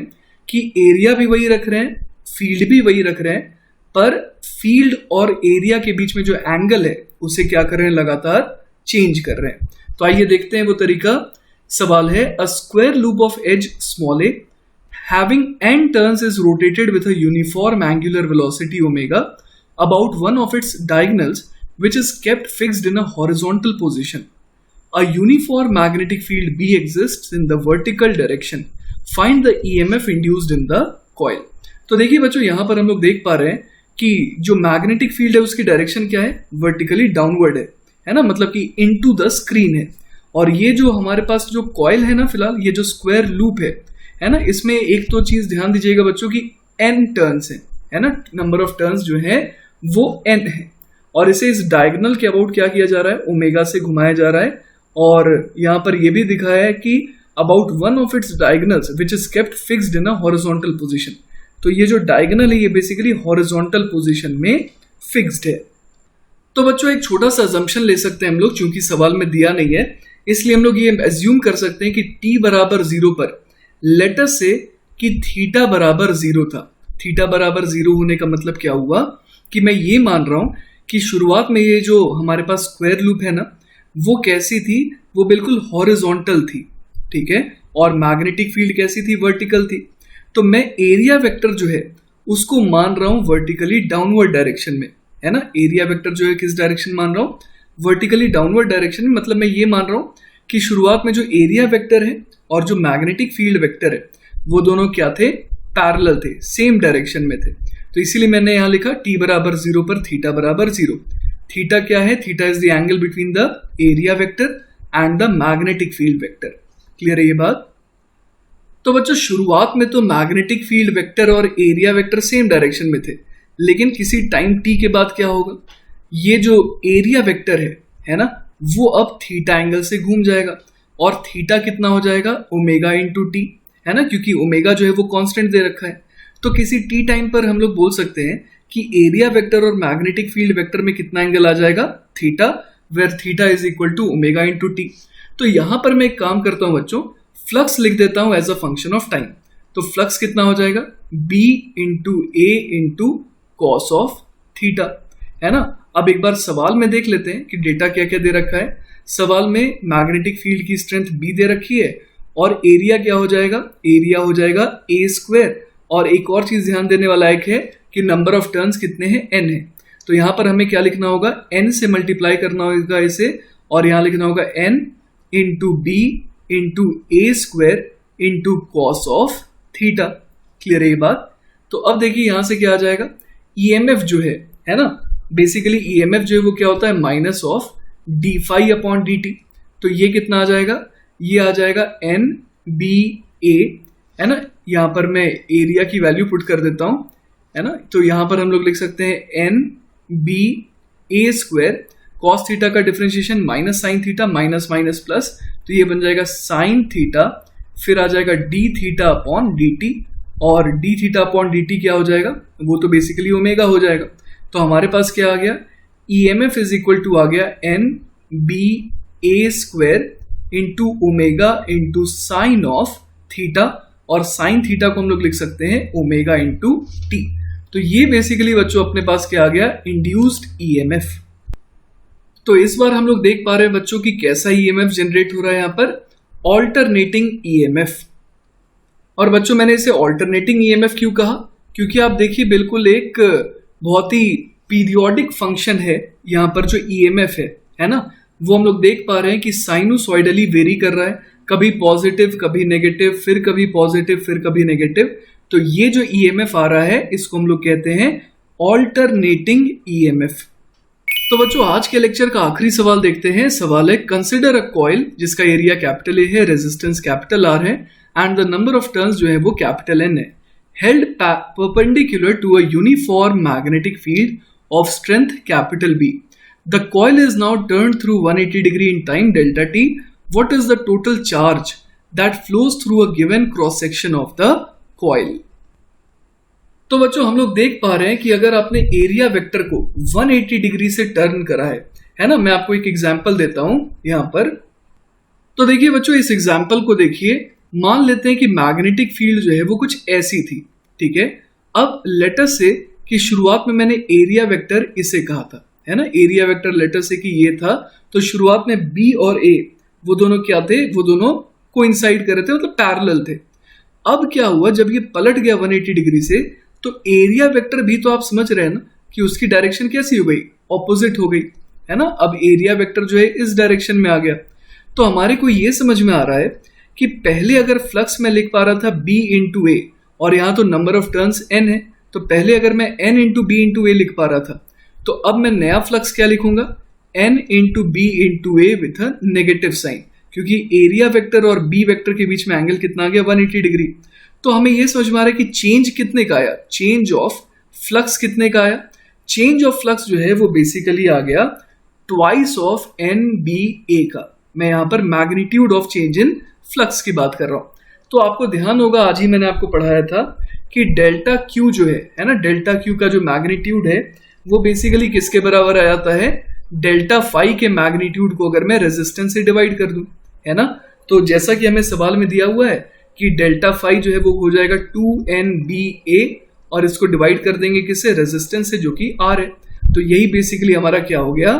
S1: कि एरिया भी वही रख रहे हैं, फील्ड भी वही रख रहे हैं, पर फील्ड और एरिया के बीच में जो एंगल है उसे क्या कर रहे हैं, लगातार चेंज कर रहे हैं। तो आइए देखते हैं वो तरीका। सवाल है a square loop of edge small A having n turns is rotated with a uniform angular velocity omega about one of its diagonals which is kept fixed in a horizontal position. A uniform magnetic field B exists in the vertical direction. Find the EMF induced in the coil. तो देखिए बच्चों यहाँ पर हम लोग देख पा रहे हैं कि जो मैग्नेटिक फील्ड है उसकी डायरेक्शन क्या है, वर्टिकली डाउनवर्ड है ना, मतलब कि इनटू द स्क्रीन है। और ये जो हमारे पास जो कॉइल है ना, फिलहाल ये जो स्क्वायर लूप है ना, इसमें एक तो चीज ध्यान दीजिएगा बच्चों की n टर्न्स है ना, नंबर ऑफ टर्न्स जो है वो n है। और इसे इस डायगोनल के अबाउट क्या किया जा रहा है, ओमेगा से घुमाया जा रहा है। और यहाँ पर ये भी दिखाया है कि about one of its diagonals which is kept fixed in a horizontal position. तो ये जो डायगोनल है ये बेसिकली हॉरिजॉन्टल पोजीशन में फिक्स्ड है। तो बच्चों एक छोटा सा अजम्पशन ले सकते हैं हम लोग, चूंकि सवाल में दिया नहीं है इसलिए हम लोग ये एज्यूम कर सकते हैं कि t बराबर 0 पर लेटर से कि थीटा बराबर 0 था। थीटा बराबर 0 होने का मतलब क्या हुआ कि मैं ये मान रहा हूं कि शुरुआत में ये जो हमारे पास स्क्वायर लूप है ना वो कैसी थी, वो बिल्कुल हॉरिजॉन्टल थी, ठीक है, और मैग्नेटिक फील्ड कैसी थी, वर्टिकल थी। तो मैं एरिया वेक्टर जो है उसको मान रहा हूं वर्टिकली डाउनवर्ड डायरेक्शन में, है ना। एरिया वेक्टर जो है किस डायरेक्शन मान रहा हूं, वर्टिकली डाउनवर्ड डायरेक्शन में। मतलब मैं ये मान रहा हूं कि शुरुआत में जो एरिया वेक्टर है और जो मैग्नेटिक फील्ड वेक्टर है वो दोनों क्या थे, पैरेलल थे, सेम डायरेक्शन में थे। तो इसीलिए मैंने यहां लिखा t बराबर 0 पर थीटा बराबर 0। थीटा क्या है, theta is the angle between the area vector and the magnetic field vector. Clear है ये बात। तो बच्चों शुरुआत में तो मैग्नेटिक फील्ड वेक्टर और एरिया वेक्टर सेम डायरेक्शन में थे, लेकिन किसी टाइम t के बाद क्या होगा, ये जो एरिया वेक्टर है ना, वो अब थीटा एंगल से घूम जाएगा और थीटा कितना हो जाएगा, ओमेगा इंटू टी, है ना, क्योंकि ओमेगा जो है वो कांस्टेंट दे रखा है। तो किसी टी टाइम पर हम लोग बोल सकते हैं कि एरिया वेक्टर और मैग्नेटिक फील्ड वेक्टर में कितना एंगल आ जाएगा, theta, where theta is equal to omega into T. तो यहां पर मैं एक काम करता हूं बच्चों, फ्लक्स लिख देता हूं as a function of time. तो फ्लक्स कितना हो जाएगा, B into A into cos of theta, है ना। अब एक बार सवाल में देख लेते हैं कि डेटा क्या क्या दे रखा है। सवाल में मैग्नेटिक फील्ड की स्ट्रेंथ B दे रखी है और एरिया क्या हो जाएगा, एरिया हो जाएगा A स्क्वायर। और एक और चीज ध्यान देने वाला एक है कि नंबर ऑफ टर्न्स कितने हैं, N है। तो यहां पर हमें क्या लिखना होगा, N से मल्टीप्लाई करना होगा इसे, और यहां लिखना होगा N into B into A square into cos of theta. Clear है ये बात। तो अब देखिए यहां से क्या आ जाएगा, EMF जो है ना, बेसिकली EMF जो है वो क्या होता है, minus of D phi upon D T. तो ये कितना आ जाएगा, ये आ जाएगा एन बी ए, है ना। यहां पर मैं एरिया की वैल्यू पुट कर देता हूं, है ना। तो यहां पर हम लोग लिख सकते हैं N B A square, cos theta का differentiation minus sine theta, minus minus plus, तो ये बन जाएगा साइन थीटा, फिर आ जाएगा d theta upon D t, और d theta upon D t क्या हो जाएगा, वो तो बेसिकली ओमेगा हो जाएगा। तो हमारे पास क्या आ गया, EMF इज इक्वल टू आ गया N B A square into omega into sine of theta, और साइन थीटा को हम लोग लिख सकते हैं ओमेगा इंटू टी। तो ये बेसिकली बच्चों अपने पास क्या आ गया, इंड्यूस्ड EMF। तो इस बार हम लोग देख पा रहे हैं बच्चों की कैसा EMF जनरेट हो रहा है, यहाँ पर ऑल्टरनेटिंग EMF। और बच्चों मैंने इसे ऑल्टरनेटिंग EMF क्यों कहा, क्योंकि आप देखिए बिल्कुल एक बहुत ही पीरियोडिक फंक्शन है यहाँ पर जो EMF है ना, वो हम लोग देख पा रहे हैं कि साइनोसॉइडली वेरी कर रहा है, कभी पॉजिटिव कभी नेगेटिव, फिर कभी पॉजिटिव फिर कभी नेगेटिव। तो ये जो EMF आ रहा है इसको हम लोग कहते हैं ऑल्टरनेटिंग EMF। तो बच्चों आज के लेक्चर का आखिरी सवाल देखते हैं। सवाल है, कंसिडर अ कॉइल जिसका एरिया कैपिटल ए है, रेजिस्टेंस कैपिटल आर है, and the number of turns जो है वो कैपिटल एन है, held perpendicular to a uniform magnetic field of strength capital B. The coil is now turned through 180 degree in time delta t. What is the total charge that flows through a given cross section of the coil? तो बच्चों हम लोग देख पा रहे हैं कि अगर आपने एरिया वेक्टर को 180 डिग्री से टर्न करा है ना। मैं आपको एक एग्जांपल देता हूं यहां पर। तो देखिए बच्चों इस एग्जांपल को देखिए, मान लेते हैं कि मैग्नेटिक फील्ड जो है वो कुछ ऐसी थी, ठीक है। अब लेटर से कि शुरुआत में मैंने एरिया वेक्टर इसे कहा था, है ना, एरिया वेक्टर लेटर से कि ये था, तो शुरुआत में बी और ए वो दोनों क्या थे, वो दोनों कोइंसाइड कर रहे थे, मतलब पैरेलल थे। अब क्या हुआ, जब ये पलट गया 180 डिग्री से, तो एरिया वेक्टर भी तो आप समझ रहे हैं ना कि उसकी डायरेक्शन कैसी हो गई, ऑपोजिट हो गई, है ना। अब एरिया वेक्टर जो है इस डायरेक्शन में आ गया। तो हमारे को ये समझ में आ रहा है कि पहले अगर फ्लक्स में लिख पा रहा था B इंटू ए, और यहाँ तो नंबर ऑफ टर्न्स N है, तो पहले अगर मैं N इंटू बी इंटू ए लिख पा रहा था, तो अब मैं नया फ्लक्स क्या लिखूंगा, N into B into A with a negative sign, क्योंकि एरिया वेक्टर और बी वेक्टर के बीच में एंगल कितना आ गया, 180 डिग्री। तो हमें यह समझ में आ रहा है कि चेंज कितने का आया, चेंज ऑफ फ्लक्स कितने का आया। चेंज ऑफ फ्लक्स जो है वो बेसिकली आ गया ट्वाइस ऑफ NBA का। मैं यहाँ पर magnitude of change in flux की बात कर रहा हूं। तो आपको ध्यान होगा, आज ही मैंने आपको पढ़ाया था कि डेल्टा क्यू जो है ना, डेल्टा क्यू का जो मैग्नीट्यूड है वो बेसिकली किसके बराबर आ जाता है, डेल्टा फाई के मैग्नीट्यूड को अगर मैं रेजिस्टेंस से डिवाइड कर दूं, है ना। तो जैसा कि हमें सवाल में दिया हुआ है कि डेल्टा फाई जो है वो हो जाएगा 2NBA, और इसको डिवाइड कर देंगे किससे, रेजिस्टेंस से, जो कि R है। तो यही बेसिकली हमारा क्या हो गया,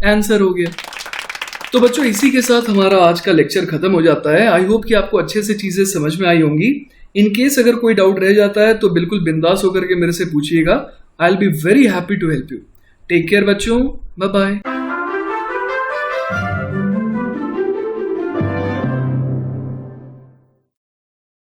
S1: आंसर हो गया। तो बच्चों इसी के साथ हमारा आज का लेक्चर खत्म हो जाता है। आई होप कि आपको अच्छे से चीजें समझ में आई होंगी। इन केस अगर कोई डाउट रह जाता है तो बिल्कुल बिंदास होकर के मेरे से पूछिएगा। I will be very happy to help you. Take care बच्चों, बाय बाय।